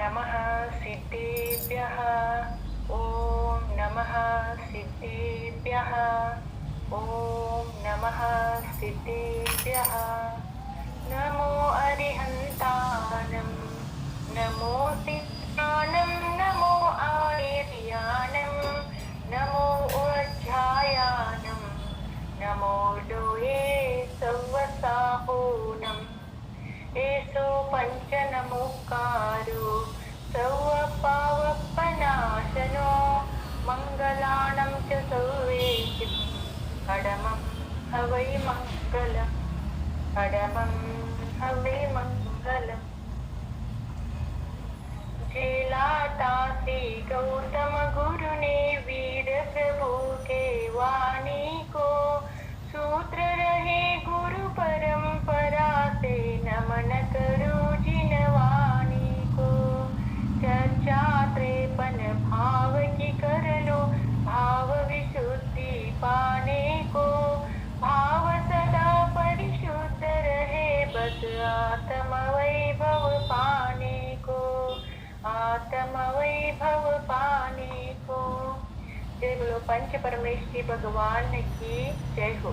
ನಮಃ ಸಿದ್ಧೇಭ್ಯಃ. ಓಂ ನಮಃ ಸಿದ್ಧೇಭ್ಯಃ. ಓಂ ನಮಃ ಸಿದ್ಧೇಭ್ಯಃ. ನಮೋ ಅರಿಹಂತಾನಂ ನಮೋ ಸಿದ್ಧಾನಂ ನಮೋ ಆರ್ಯಾನಂ ನಮೋ ಉಜ್ಜಾಯಾನಂ ನಮೋ ಲೋಯೇ ಸವ್ವಸಾಹೂನಂ. ಏಸೋ ಪಂಚನಮೋಕಾರೋ ಸೌವಪಾವಪನಾಶನೋ ಮಂಗಲಾಣಂ ಚ ಸೌವೇಶಂ ಕಡಮಂ ಹವೈ ಮಂಗಲಂ. ಕಡಮಂ ಹವೈ ಮಂಗಲಂ. झेलातासी गौतम गुरु ने वीर प्रभु के वाणी को सूत्र रहे गुरु परंपरा से नमन करो जिनवाणी को. चर्चा 53 भाव की कर लो भाव विशुद्धि पाने को. भाव सदा परिशुद्ध रहे बस आत्म वैभव पाने को. आत्म वैभव पाने को. जय बोलो पंच परमेश्वरी भगवान की जय हो.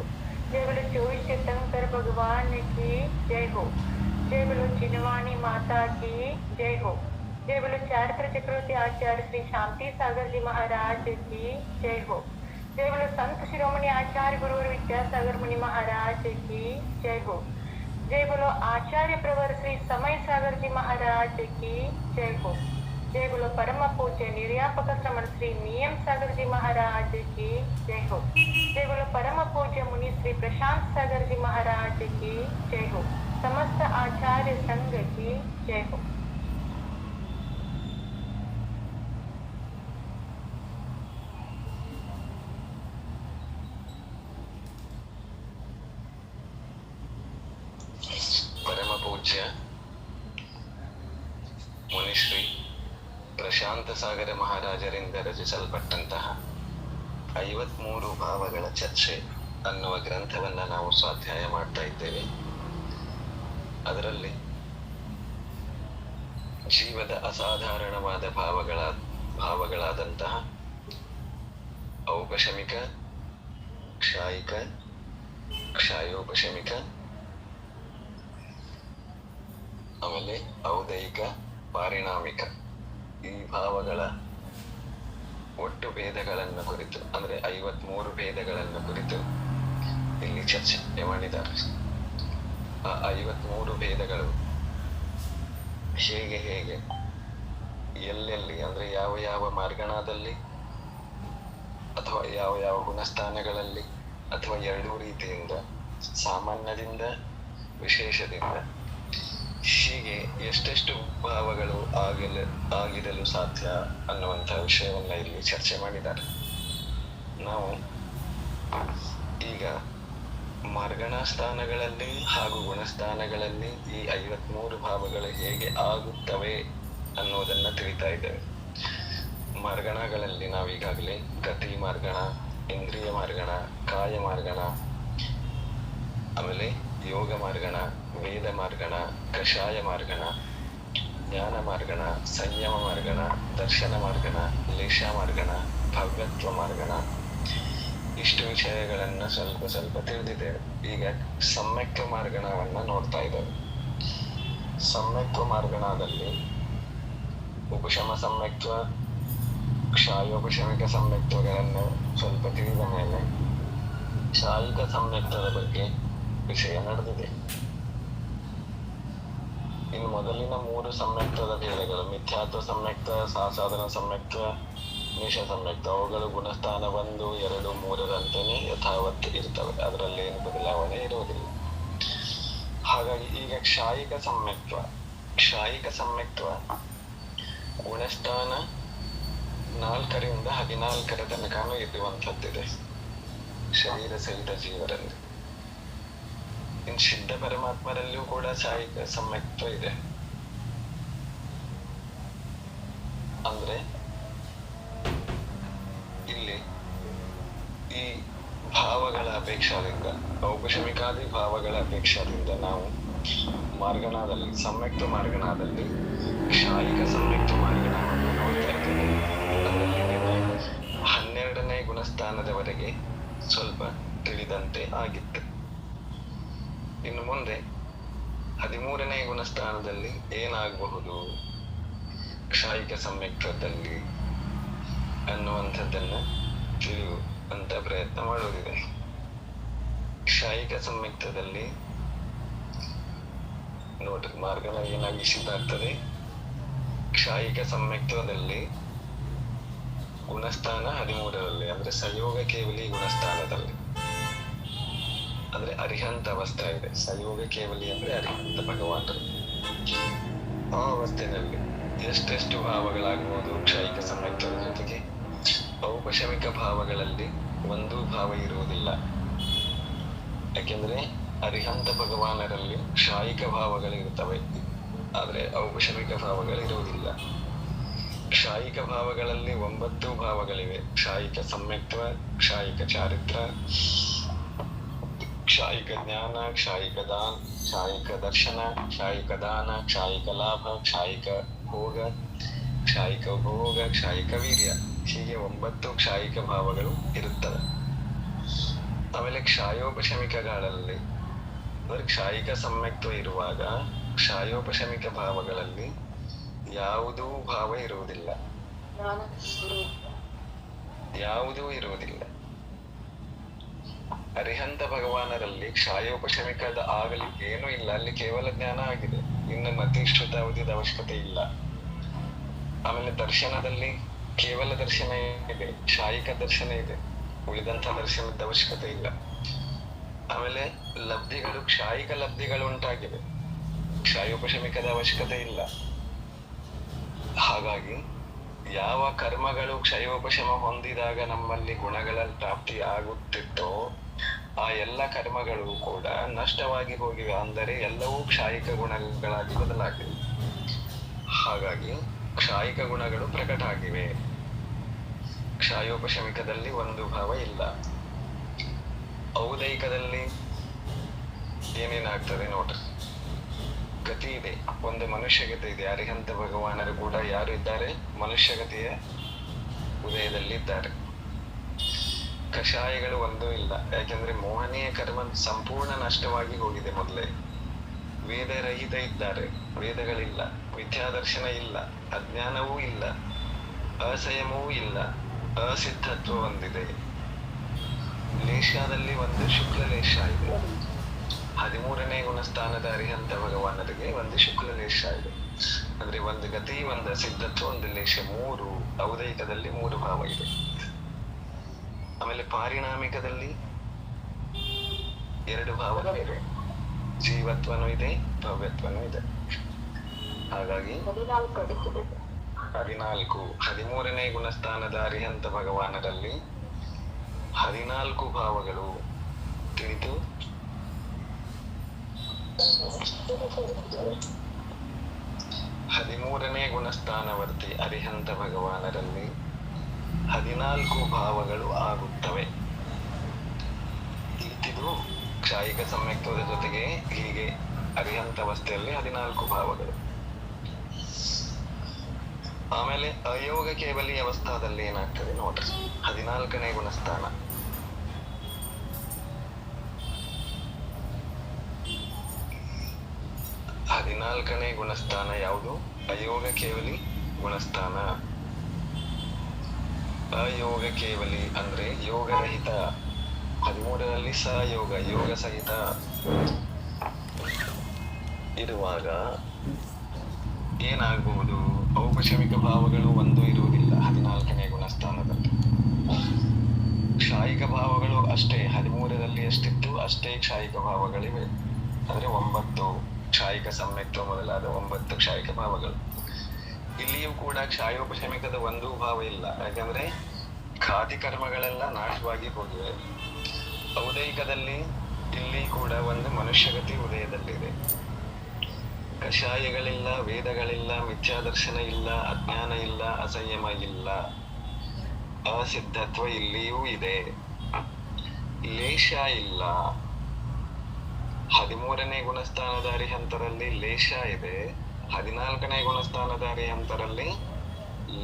जय बोलो 24 तीर्थंकर भगवान की जय हो. जय बोलो जिनवाणी माता की जय हो. जय बोलो चारित्र चक्रवर्ती आचार्य श्री शांति सागर जी महाराज की जय हो. जय बोलो संत शिरोमणि आचार्य गुरुवर विद्यासागर मुनि महाराज की जय हो. जय बोलो आचार्य प्रवर श्री समय सागर जी महाराज की जय हो. जय बोलो परम पूज्य निर्यापक श्रमण श्री नियम सागर जी महाराज की जय हो. जय बोलो परम पूज्य मुनि श्री प्रशांत सागर जी महाराज की जय हो. समस्त आचार्य संघ की जय हो. ಪರಮ ಪೂಜ್ಯ ಮುನಿಶ್ರೀ ಪ್ರಶಾಂತ ಸಾಗರ ಮಹಾರಾಜರಿಂದ ರಚಿಸಲ್ಪಟ್ಟಂತಹ 53 ಭಾವಗಳ ಚರ್ಚೆ ಅನ್ನುವ ಗ್ರಂಥವನ್ನ ನಾವು ಸ್ವಾಧ್ಯಾಯ ಮಾಡ್ತಾ ಇದ್ದೇವೆ. ಅದರಲ್ಲಿ ಜೀವದ ಅಸಾಧಾರಣವಾದ ಭಾವಗಳಾದಂತಹ ಔಪಶಮಿಕ, ಕ್ಷಾಯಿಕ, ಕ್ಷಾಯೋಪಶಮಿಕ, ಆಮೇಲೆ ಔದಯಿಕ, ಪಾರಿಣಾಮಿಕ ಈ ಭಾವಗಳ ಒಟ್ಟು ಭೇದಗಳನ್ನು ಕುರಿತು ಅಂದ್ರೆ 53 ಭೇದಗಳನ್ನು ಕುರಿತು ಇಲ್ಲಿ ಚರ್ಚೆ ಮಾಡಿದ್ದಾರೆ. ಆ 53 ಭೇದಗಳು ಹೇಗೆ ಎಲ್ಲೆಲ್ಲಿ ಅಂದ್ರೆ ಯಾವ ಮಾರ್ಗಣದಲ್ಲಿ ಅಥವಾ ಯಾವ ಗುಣಸ್ಥಾನಗಳಲ್ಲಿ ಅಥವಾ ಎರಡೂ ರೀತಿಯಿಂದ, ಸಾಮಾನ್ಯದಿಂದ ವಿಶೇಷದಿಂದ, ಹೀಗೆ ಎಷ್ಟೆಷ್ಟು ಭಾವಗಳು ಆಗಿರಲು ಸಾಧ್ಯ ಅನ್ನುವಂಥ ವಿಷಯವನ್ನ ಇಲ್ಲಿ ಚರ್ಚೆ ಮಾಡಿದ್ದಾರೆ. ನಾವು ಈಗ ಮಾರ್ಗಣ ಸ್ಥಾನಗಳಲ್ಲಿ ಹಾಗೂ ಗುಣಸ್ಥಾನಗಳಲ್ಲಿ ಈ 53 ಭಾವಗಳು ಹೇಗೆ ಆಗುತ್ತವೆ ಅನ್ನೋದನ್ನ ತಿಳಿತಾ ಇದ್ದೇವೆ. ಮಾರ್ಗಣಗಳಲ್ಲಿ ನಾವೀಗಾಗಲೇ ಗತಿ ಮಾರ್ಗಣ, ಇಂದ್ರಿಯ ಮಾರ್ಗಣ, ಕಾಯ ಮಾರ್ಗಣ, ಆಮೇಲೆ ಯೋಗ ಮಾರ್ಗಣ, ವೇದ ಮಾರ್ಗಣ, ಕಷಾಯ ಮಾರ್ಗಣ, ಜ್ಞಾನ ಮಾರ್ಗಣ, ಸಂಯಮ ಮಾರ್ಗಣ, ದರ್ಶನ ಮಾರ್ಗಣ, ಲೇಷ ಮಾರ್ಗಣ, ಭವ್ಯತ್ವ ಮಾರ್ಗಣ, ಇಷ್ಟು ವಿಷಯಗಳನ್ನ ಸ್ವಲ್ಪ ತಿಳಿದಿದ್ದೇವೆ. ಈಗ ಸಮ್ಯಕ್ತ ಮಾರ್ಗಣವನ್ನ ನೋಡ್ತಾ ಇದ್ದೇವೆ. ಸಮ್ಯಕ್ತ ಮಾರ್ಗಣದಲ್ಲಿ ಉಪಶಮ ಸಮ್ಯಕ್ತ, ಕ್ಷಾಯೋಪಶಮಿಕ ಸಮ್ಯಕ್ತಗಳನ್ನು ಸ್ವಲ್ಪ ತಿಳಿದ ಮೇಲೆ ಕ್ಷಾಯಿಕ ಸಮ್ಯಕ್ತದ ಬಗ್ಗೆ ವಿಷಯ ನಡೆದಿದೆ. ಇನ್ನು ಮೊದಲಿನ 3 ಸಮ್ಯಕ್ತದ ಭೇದಗಳು ಮಿಥ್ಯಾತ್ವ ಸಮ್ಯಕ್ತ, ಸಾಸಾಧನ ಸಮ್ಯಕ್ತ, ನಿಷ ಸಮ್ಯಕ್ತ, ಅವುಗಳು ಗುಣಸ್ಥಾನ 1, 2, 3ರಂತೆಯೇ ಯಥಾವತ್ ಇರ್ತವೆ. ಅದರಲ್ಲಿ ಏನು ಬದಲಾವಣೆ ಇರುವುದಿಲ್ಲ. ಹಾಗಾಗಿ ಈಗ ಕ್ಷಾಯಿಕ ಸಮ್ಯಕ್ತ್ವ ಗುಣಸ್ಥಾನ 4ರಿಂದ 14ರ ತನಕನೂ ಇರುವಂಥದ್ದಿದೆ ಶರೀರ ಸಹಿತ ಜೀವರಲ್ಲಿ. ಇನ್ನು ಶುದ್ಧ ಪರಮಾತ್ಮರಲ್ಲಿಯೂ ಕೂಡ ಕ್ಷಾಯಿಕ ಸಮ್ಯಕ್ತ್ವ ಇದೆ. ಅಂದ್ರೆ ಇಲ್ಲಿ ಈ ಭಾವಗಳ ಅಪೇಕ್ಷಾದಿಂದ, ಔಪಶಮಿಕಾದಿ ಭಾವಗಳ ಅಪೇಕ್ಷಾದಿಂದ ನಾವು ಮಾರ್ಗಣದಲ್ಲಿ ಸಮ್ಯಕ್ತ ಮಾರ್ಗಣದಲ್ಲಿ ಕ್ಷಾಯಿಕ ಸಮ್ಯಕ್ತ ಮಾರ್ಗಣವನ್ನು ನೋಡ್ತಾ ಇದ್ದೇವೆ. ಅದರಲ್ಲಿ 12ನೇ ಗುಣಸ್ಥಾನದವರೆಗೆ ಸ್ವಲ್ಪ ತಿಳಿದಂತೆ ಆಗಿತ್ತು. ಇನ್ನು ಮುಂದೆ 13ನೇ ಗುಣಸ್ಥಾನದಲ್ಲಿ ಏನಾಗಬಹುದು ಕ್ಷಾಯಿಕ ಸಮ್ಯಕ್ತದಲ್ಲಿ ಅನ್ನುವಂಥದ್ದನ್ನ ತಿಳಿಯುವಂತ ಪ್ರಯತ್ನ ಮಾಡುವುದಿದೆ. ಕ್ಷಾಯಿಕ ಸಮ್ಯಕ್ತದಲ್ಲಿ ನೋಡ್ರಿ ಮಾರ್ಗನ ಏನಾಗಿ ಸಿದ್ಧ ಆಗ್ತದೆ. ಕ್ಷಾಯಿಕ ಸಮ್ಯಕ್ತದಲ್ಲಿ ಗುಣಸ್ಥಾನ 13ರಲ್ಲಿ ಅಂದ್ರೆ ಸಂಯೋಗ ಕೇವಲಿ ಗುಣಸ್ಥಾನದಲ್ಲಿ ಅಂದ್ರೆ ಅರಿಹಂತ ಅವಸ್ಥೆ ಇದೆ. ಸಂಯೋಗ ಕೇವಲಿ ಅಂದ್ರೆ ಅರಿಹಂತ ಭಗವಾನರು. ಆ ಅವಸ್ಥೆಯಲ್ಲಿ ಎಷ್ಟೆಷ್ಟು ಭಾವಗಳಾಗಬಹುದು ಕ್ಷಾಯಿಕ ಸಮ್ಯಕ್ತದ ಜೊತೆಗೆ. ಔಪಶಮಿಕ ಭಾವಗಳಲ್ಲಿ ಒಂದೂ ಭಾವ ಇರುವುದಿಲ್ಲ. ಯಾಕೆಂದ್ರೆ ಅರಿಹಂತ ಭಗವಾನರಲ್ಲಿ ಕ್ಷಾಯಿಕ ಭಾವಗಳಿರುತ್ತವೆ, ಆದ್ರೆ ಔಪಶಮಿಕ ಭಾವಗಳಿರುವುದಿಲ್ಲ. ಕ್ಷಾಯಿಕ ಭಾವಗಳಲ್ಲಿ 9 ಭಾವಗಳಿವೆ. ಕ್ಷಾಯಿಕ ಸಮ್ಯಕ್ತ, ಕ್ಷಾಯಿಕ ಚಾರಿತ್ರ, ಕ್ಷಾಯಿಕ ಜ್ಞಾನ, ಕ್ಷಾಯಿಕ ದಾನ, ಕ್ಷಾಯಿಕ ದರ್ಶನ, ಕ್ಷಾಯಿಕ ದಾನ, ಕ್ಷಾಯಿಕ ಲಾಭ, ಕ್ಷಾಯಿಕ ಭೋಗ, ಕ್ಷಾಯಿಕ ಉಪಭೋಗ, ಕ್ಷಾಯಿಕ ವೀರ್ಯ. ಹೀಗೆ 9 ಕ್ಷಾಯಿಕ ಭಾವಗಳು ಇರುತ್ತವೆ. ಆಮೇಲೆ ಕ್ಷಾಯೋಪಶಮಿಕಗಳಲ್ಲಿ ಕ್ಷಾಯಿಕ ಸಮ್ಯಕ್ತ ಇರುವಾಗ ಕ್ಷಾಯೋಪಶಮಿಕ ಭಾವಗಳಲ್ಲಿ ಯಾವುದೂ ಭಾವ ಇರುವುದಿಲ್ಲ, ಯಾವುದೂ ಇರುವುದಿಲ್ಲ. ಅರಿಹಂತ ಭಗವಾನರಲ್ಲಿ ಕ್ಷಾಯೋಪಶಮಿಕದ ಆಗಲಿಕ್ಕೆ ಏನೂ ಇಲ್ಲ, ಅಲ್ಲಿ ಕೇವಲ ಜ್ಞಾನ ಆಗಿದೆ. ಇನ್ನು ಮತಿಶ್ರುತ ಅವಧಿದ ಅವಶ್ಯಕತೆ ಇಲ್ಲ. ಆಮೇಲೆ ದರ್ಶನದಲ್ಲಿ ಕೇವಲ ದರ್ಶನ ಇದೆ, ಕ್ಷಾಯಿಕ ದರ್ಶನ ಇದೆ, ಉಳಿದಂತ ದರ್ಶನದ ಅವಶ್ಯಕತೆ ಇಲ್ಲ. ಆಮೇಲೆ ಲಬ್ಧಿಗಳು ಕ್ಷಾಯಿಕ ಲಬ್ಧಿಗಳು ಉಂಟಾಗಿವೆ, ಕ್ಷಾಯೋಪಶಮಿಕದ ಅವಶ್ಯಕತೆ ಇಲ್ಲ. ಹಾಗಾಗಿ ಯಾವ ಕರ್ಮಗಳು ಕ್ಷಯೋಪಶಮ ಹೊಂದಿದಾಗ ನಮ್ಮಲ್ಲಿ ಗುಣಗಳ ಪ್ರಾಪ್ತಿ ಆಗುತ್ತಿತ್ತೋ ಆ ಎಲ್ಲ ಕರ್ಮಗಳು ಕೂಡ ನಷ್ಟವಾಗಿ ಹೋಗಿವೆ. ಅಂದರೆ ಎಲ್ಲವೂ ಕ್ಷಾಯಿಕ ಗುಣಗಳಾಗಿ ಬದಲಾಗಿವೆ. ಹಾಗಾಗಿ ಕ್ಷಾಯಿಕ ಗುಣಗಳು ಪ್ರಕಟ ಆಗಿವೆ. ಕ್ಷಾಯೋಪಶಮಿಕದಲ್ಲಿ ಒಂದು ಭಾವ ಇಲ್ಲ. ಔದೈಕದಲ್ಲಿ ಏನೇನಾಗ್ತದೆ ನೋಡ್ರಿ. ಗತಿ ಇದೆ, ಒಂದು ಮನುಷ್ಯಗತಿ ಇದೆ. ಅರಿಹಂತ ಭಗವಾನರು ಕೂಡ ಯಾರು ಇದ್ದಾರೆ? ಮನುಷ್ಯಗತಿಯ ಉದಯದಲ್ಲಿ ಇದ್ದಾರೆ. ಕಷಾಯಗಳು ಒಂದೂ ಇಲ್ಲ, ಯಾಕೆಂದ್ರೆ ಮೋಹನೀಯ ಕರ್ಮ ಸಂಪೂರ್ಣ ನಷ್ಟವಾಗಿ ಹೋಗಿದೆ ಮೊದಲೇ. ವೇದರಹಿತ ಇದ್ದಾರೆ, ವೇದಗಳಿಲ್ಲ, ಮಿಥ್ಯಾದರ್ಶನ ಇಲ್ಲ, ಅಜ್ಞಾನವೂ ಇಲ್ಲ, ಅಸಂಯಮವೂ ಇಲ್ಲ, ಅಸಿದ್ಧತ್ವ ಹೊಂದಿದೆ. ಲೇಷದಲ್ಲಿ ಒಂದು ಶುಕ್ಲ ಲೇಷ ಇದೆ. 13ನೇ ಗುಣಸ್ಥಾನದ ಅರಿಹಂತ ಭಗವಾನರಿಗೆ ಒಂದು ಶುಕ್ಲ ಲೇಷ ಇದೆ. ಅಂದ್ರೆ ಒಂದು ಗತಿ, ಒಂದು ಅಸಿದ್ಧತ್ವ, ಒಂದು ಲೇಷ, 3 ಔದೈಕದಲ್ಲಿ 3 ಭಾವ ಇದೆ. ಆಮೇಲೆ ಪಾರಿಣಾಮಿಕದಲ್ಲಿ 2 ಭಾವ ಇದೆ, ಜೀವತ್ವನೂ ಇದೆ, ಭವ್ಯತ್ವನೂ ಇದೆ. ಹಾಗಾಗಿ 14 13ನೇ ಗುಣಸ್ಥಾನದ ಅರಿಹಂತ ಭಗವಾನರಲ್ಲಿ 14 ಭಾವಗಳು ತಿಳಿದು 13ನೇ ಗುಣಸ್ಥಾನವರ್ತಿ ಅರಿಹಂತ ಭಗವಾನರಲ್ಲಿ 14 ಭಾವಗಳು ಆಗುತ್ತವೆ. ಇದು ಕ್ಷಾಯಿಕ ಸಮ್ಯಕ್ತದ ಜೊತೆಗೆ ಹೀಗೆ ಅರಿಹಂತ ಅವಸ್ಥೆಯಲ್ಲಿ 14 ಭಾವಗಳು. ಆಮೇಲೆ ಅಯೋಗ ಕೇವಲಿ ಅವಸ್ಥಾದಲ್ಲಿ ಏನಾಗ್ತದೆ ನೋಡ್ರಿ. 14ನೇ ಗುಣಸ್ಥಾನ. ಹದಿನಾಲ್ಕನೇ ಗುಣಸ್ಥಾನ ಯಾವುದು? ಅಯೋಗ ಕೇವಲಿ ಗುಣಸ್ಥಾನ. ಅಯೋಗ ಕೇವಲಿ ಅಂದ್ರೆ ಯೋಗರಹಿತ. 13ರಲ್ಲಿ ಸಯೋಗ, ಯೋಗ ಸಹಿತ ಇರುವಾಗ ಏನಾಗಬಹುದು? ಔಪಶಮಿಕ ಭಾವಗಳು ಒಂದು ಇರುವುದಿಲ್ಲ 14ನೇ ಗುಣಸ್ಥಾನದಲ್ಲಿ. ಕ್ಷಾಯಿಕ ಭಾವಗಳು ಅಷ್ಟೇ, 13ರಲ್ಲಿ ಎಷ್ಟಿತ್ತು ಅಷ್ಟೇ ಕ್ಷಾಯಿಕ ಭಾವಗಳಿವೆ. ಅಂದ್ರೆ 9 ಕ್ಷಾಯಿಕ ಸಮ್ಯಕ್ತ ಮೊದಲಾದ 9 ಕ್ಷಾಯಿಕ ಭಾವಗಳು. ಇಲ್ಲಿಯೂ ಕೂಡ ಕ್ಷಾಯೋಪಶಮಿಕದ ಒಂದೂ ಭಾವ ಇಲ್ಲ, ಯಾಕಂದ್ರೆ ಖಾತಿ ಕರ್ಮಗಳೆಲ್ಲ ನಾಶವಾಗಿ ಹೋಗಿವೆ. ಔದೈಕದಲ್ಲಿ ಇಲ್ಲಿ ಕೂಡ ಒಂದು ಮನುಷ್ಯಗತಿ ಉದಯದಲ್ಲಿದೆ. ಕಷಾಯಗಳಿಲ್ಲ, ವೇದಗಳಿಲ್ಲ, ಮಿಥ್ಯಾದರ್ಶನ ಇಲ್ಲ, ಅಜ್ಞಾನ ಇಲ್ಲ, ಅಸಂಯಮ ಇಲ್ಲ, ಅಸಿದ್ಧತ್ವ ಇಲ್ಲಿಯೂ ಇದೆ, ಲೇಷ ಇಲ್ಲ. 13ನೇ ಗುಣಸ್ಥಾನದ ಅರಿಹಂತರಲ್ಲಿ ಲೇಷ ಇದೆ, 14ನೇ ಗುಣಸ್ಥಾನದ ಅರಿಹಂತರಲ್ಲಿ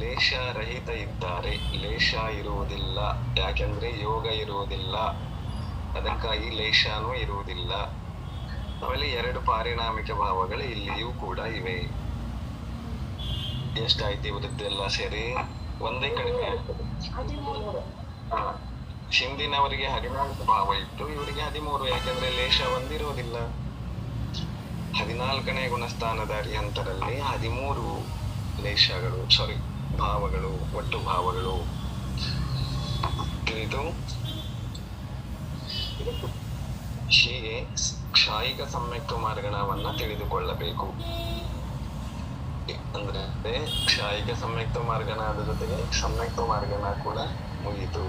ಲೇಷ ರಹಿತ ಇದ್ದಾರೆ. ಲೇಷ ಇರುವುದಿಲ್ಲ, ಯಾಕೆಂದ್ರೆ ಯೋಗ ಇರುವುದಿಲ್ಲ, ಅದಕ್ಕಾಗಿ ಲೇಷನೂ ಇರುವುದಿಲ್ಲ. ಆಮೇಲೆ 2 ಪಾರಿಣಾಮಿಕ ಭಾವಗಳು ಇಲ್ಲಿಯೂ ಕೂಡ ಇವೆ. ಎಷ್ಟಾಯ್ತು ಇವರದ್ದೆಲ್ಲ ಸೇರಿ? ಒಂದೇ ಕಡಿಮೆ ಆಗ್ತದೆ. ಹಿಂದಿನವರಿಗೆ 14 ಭಾವ ಇತ್ತು, ಇವರಿಗೆ 13, ಯಾಕೆಂದ್ರೆ ಲೇಷ ಒಂದಿರುವುದಿಲ್ಲ. 14ನೇ ಗುಣಸ್ಥಾನದ ಅರಿಹಂತರಲ್ಲಿ 13 ಲೇಷಗಳು, ಭಾವಗಳು, ಒಟ್ಟು ಭಾವಗಳು. ತಿಳಿದು ಹೀಗೆ ಕ್ಷಾಯಿಕ ಸಮ್ಯಕ್ತ ಮಾರ್ಗಣವನ್ನ ತಿಳಿದುಕೊಳ್ಳಬೇಕು. ಅಂದ್ರೆ ಕ್ಷಾಯಿಕ ಸಮ್ಯಕ್ತ ಮಾರ್ಗಣದ ಜೊತೆಗೆ ಸಮ್ಯಕ್ತ ಮಾರ್ಗಣ ಕೂಡ ಮುಗಿಯಿತು.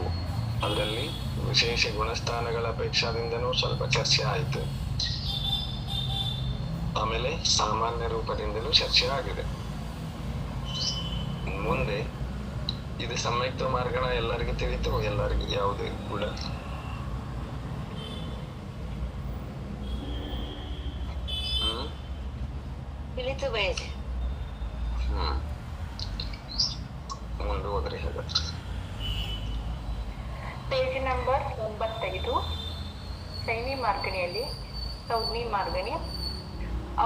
ಅದರಲ್ಲಿ ವಿಶೇಷ ಗುಣಸ್ಥಾನಗಳ ಅಪೇಕ್ಷಾದಿಂದನೂ ಸ್ವಲ್ಪ ಚರ್ಚೆ ಆಯಿತು. ಆಮೇಲೆ ಸಾಮಾನ್ಯ ರೂಪದಿಂದಲೂ ಚರ್ಚೆ ಆಗಿದೆ. ಮುಂದೆ ಇದು ಸಮ್ಯಕ್ತ ಮಾರ್ಗಣ ಎಲ್ಲರಿಗೂ ತಿಳಿತು, ಎಲ್ಲರಿಗೂ ಯಾವುದೇ ಕೂಡ ತಿಳಿತು ಬಯಸಿ. ಮುಂದೆ ಹೋದ್ರೆ ಹಾಗಾದ್ರೆ ಪೇಜ್ ನಂಬರ್ 95, ಸೈನಿ ಮಾರ್ಗಣಿಯಲ್ಲಿ ಸಂಜ್ಞಿ ಮಾರ್ಗಣಿ.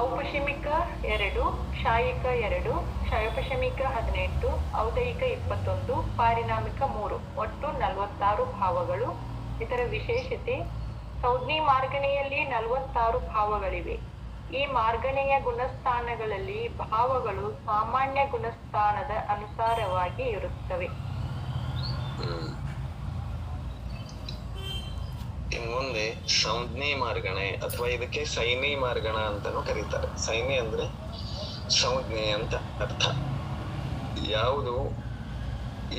ಔಪಶಮಿಕ 2, ಕ್ಷಾಯಿಕ 2, ಕ್ಷಯೋಪಶಮಿಕ 18, ಔದಯಿಕ 21, ಪಾರಿಣಾಮಿಕ 3, ಒಟ್ಟು 46 ಭಾವಗಳು. ಇದರ ವಿಶೇಷತೆ, ಸಂಜ್ಞಿ ಮಾರ್ಗಣೆಯಲ್ಲಿ 46 ಭಾವಗಳಿವೆ. ಈ ಮಾರ್ಗಣೆಯ ಗುಣಸ್ಥಾನಗಳಲ್ಲಿ ಭಾವಗಳು ಸಾಮಾನ್ಯ ಗುಣಸ್ಥಾನದ ಅನುಸಾರವಾಗಿ ಇರುತ್ತವೆ. ಮುಂದೆ ಸಂಜ್ಞಿ ಮಾರ್ಗಣೆ ಅಥವಾ ಇದಕ್ಕೆ ಸೈನಿ ಮಾರ್ಗಣ ಅಂತಾನು ಕರೀತಾರೆ. ಸೈನಿ ಅಂದ್ರೆ ಸಂಜ್ಞೆ ಅಂತ ಅರ್ಥ. ಯಾವುದು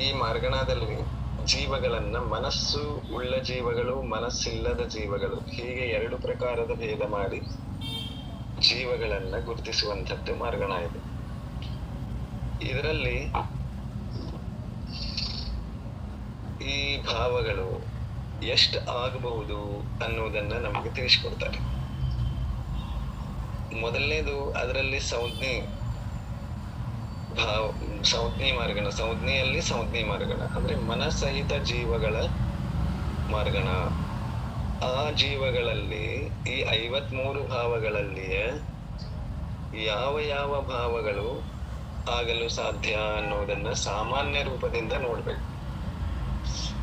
ಈ ಮಾರ್ಗಣದಲ್ಲಿ ಜೀವಗಳನ್ನ ಮನಸ್ಸು ಉಳ್ಳ ಜೀವಗಳು, ಮನಸ್ಸಿಲ್ಲದ ಜೀವಗಳು, ಹೀಗೆ 2 ಪ್ರಕಾರದ ಭೇದ ಮಾಡಿ ಜೀವಗಳನ್ನ ಗುರುತಿಸುವಂಥದ್ದು ಮಾರ್ಗಣ ಇದೆ. ಇದರಲ್ಲಿ ಈ ಭಾವಗಳು ಎಷ್ಟು ಆಗಬಹುದು ಅನ್ನುವುದನ್ನ ನಮಗೆ ತಿಳಿಸ್ಕೊಡ್ತಾರೆ. ಮೊದಲನೇದು ಅದರಲ್ಲಿ ಸಂಜ್ಞಿ ಮಾರ್ಗಣ. ಸಂಜ್ಞೆಯಲ್ಲಿ ಸಂಜ್ಞಿ ಮಾರ್ಗಣ ಅಂದ್ರೆ ಮನಸಹಿತ ಜೀವಗಳ ಮಾರ್ಗಣ. ಆ ಜೀವಗಳಲ್ಲಿ ಈ 53 ಭಾವಗಳಲ್ಲಿಯೇ ಯಾವ ಯಾವ ಭಾವಗಳು ಆಗಲು ಸಾಧ್ಯ ಅನ್ನೋದನ್ನ ಸಾಮಾನ್ಯ ರೂಪದಿಂದ ನೋಡ್ಬೇಕು.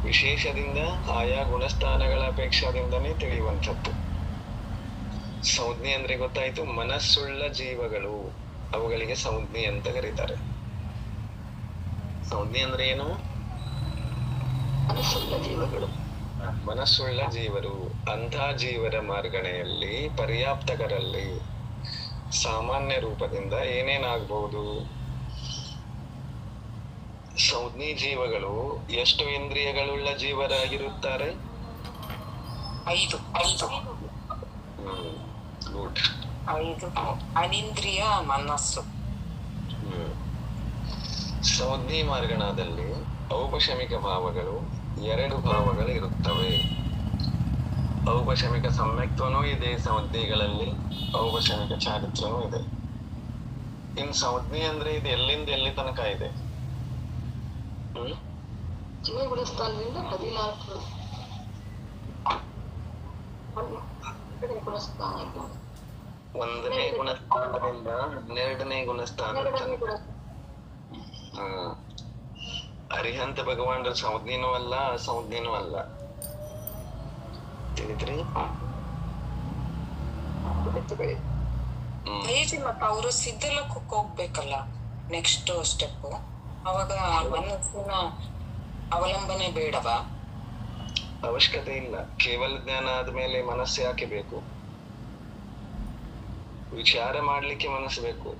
ವಿಶೇಷದಿಂದ ಆಯಾ ಗುಣಸ್ಥಾನಗಳ ಅಪೇಕ್ಷಾದಿಂದನೇ ತಿಳಿಯುವಂಥದ್ದು. ಸಂಜ್ಞೆ ಅಂದ್ರೆ ಗೊತ್ತಾಯ್ತು, ಮನಸ್ಸುಳ್ಳ ಜೀವಗಳು, ಅವುಗಳಿಗೆ ಸಂಜ್ಞೆ ಅಂತ ಕರೀತಾರೆ. ಸಂಜ್ಞೆ ಅಂದ್ರೆ ಏನು? ಮನಸ್ಸುಳ್ಳ ಜೀವಗಳು, ಮನಸ್ಸುಳ್ಳ ಜೀವರು. ಅಂಥ ಜೀವರ ಮಾರ್ಗಣೆಯಲ್ಲಿ ಪರ್ಯಾಪ್ತಕರಲ್ಲಿ ಸಾಮಾನ್ಯ ರೂಪದಿಂದ ಏನೇನಾಗಬಹುದು? ಸಂಜ್ಞಿ ಜೀವಗಳು ಎಷ್ಟು ಇಂದ್ರಿಯಗಳುಳ್ಳ ಜೀವರಾಗಿರುತ್ತಾರೆ? 5. ಗುಡ್. 5 ಅನಿಂದ್ರಿಯ ಮನಸ್ಸು. ಸಂಜ್ಞಿ ಮಾರ್ಗಣದಲ್ಲಿ ಔಪಶಮಿಕ ಭಾವಗಳು 2 ಭಾವಗಳು ಇರುತ್ತವೆ. ಔಪಶಮಿಕ ಸಮ್ಯಕ್ತನೂ ಇದೆ ಸಂಜ್ಞೆಗಳಲ್ಲಿ, ಔಪಶಮಿಕ ಚಾರಿತ್ರನೂ ಇದೆ. ಇನ್ ಸಂಜ್ಞೆ ಅಂದ್ರೆ ಇದು ಎಲ್ಲಿಂದ ಎಲ್ಲಿ ತನಕ ಇದೆ? ಗುಣಸ್ಥಾನದಿಂದ 14 ಗುಣಸ್ಥಾನ. 1ನೇ ಗುಣಸ್ಥಾನದಿಂದ 12ನೇ ಗುಣಸ್ಥಾನ. ಅರಿಹಂತ ಭಗವಾನ್ರ ಸಂಜ್ಞೆನೂ ಅಲ್ಲ, ಅಸಂಜ್ಞೆನೂ ಅಲ್ಲ. ತಿಳಿದ್ರಿ? ಮತ್ತ ಅವರು ಸಿದ್ಧಲೋಕಕ್ಕೆ ಹೋಗ್ಬೇಕಲ್ಲ, ನೆಕ್ಸ್ಟ್ ಸ್ಟೆಪ್. ಅವಾಗ ಮನಸ್ಸಿನ ಅವಲಂಬನೆ ಬೇಡವಾ? ಅವಶ್ಯಕತೆ ಇಲ್ಲ. ಕೇವಲ ಜ್ಞಾನ ಆದ್ಮೇಲೆ ಮನಸ್ಸು ಯಾಕೆ ಬೇಕು? ವಿಚಾರ ಮಾಡ್ಲಿಕ್ಕೆ ಮನಸ್ಸು ಬೇಕು.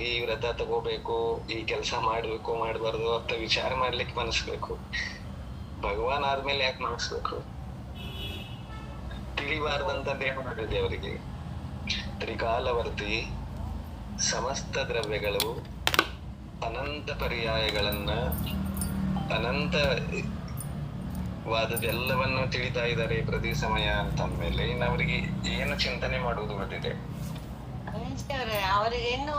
ಈ ವ್ರತ ತಗೋಬೇಕು, ಈ ಕೆಲಸ ಮಾಡ್ಬೇಕು ಮಾಡ್ಬಾರ್ದು ಅಂತ ವಿಚಾರ ಮಾಡ್ಲಿಕ್ಕೆ ಮನಸ್ಬೇಕು. ಭಗವಾನ್ ಆದ್ಮೇಲೆ ಯಾಕೆ ಮನಸ್ಬೇಕು? ತಿಳಿಬಾರ್ದಂತದ್ದು ಏನು ಮಾಡಿದೆ ಅವರಿಗೆ? ತ್ರಿಕಾಲವರ್ತಿ ಸಮಸ್ತ ದ್ರವ್ಯಗಳು ಅನಂತ ಪರ್ಯಾಯಗಳನ್ನ, ಅನಂತ ಅದೆಲ್ಲವನ್ನು ತಿಳಿತಾ ಇದ್ದಾರೆ ಪ್ರತಿ ಸಮಯ ಅಂತಂದ್ಮೇಲೆ ಇನ್ನು ಅವರಿಗೆ ಏನು ಚಿಂತನೆ ಮಾಡುವುದು ಉಳಿದಿದೆ? ಅವರಿಗೆ ಇನ್ನು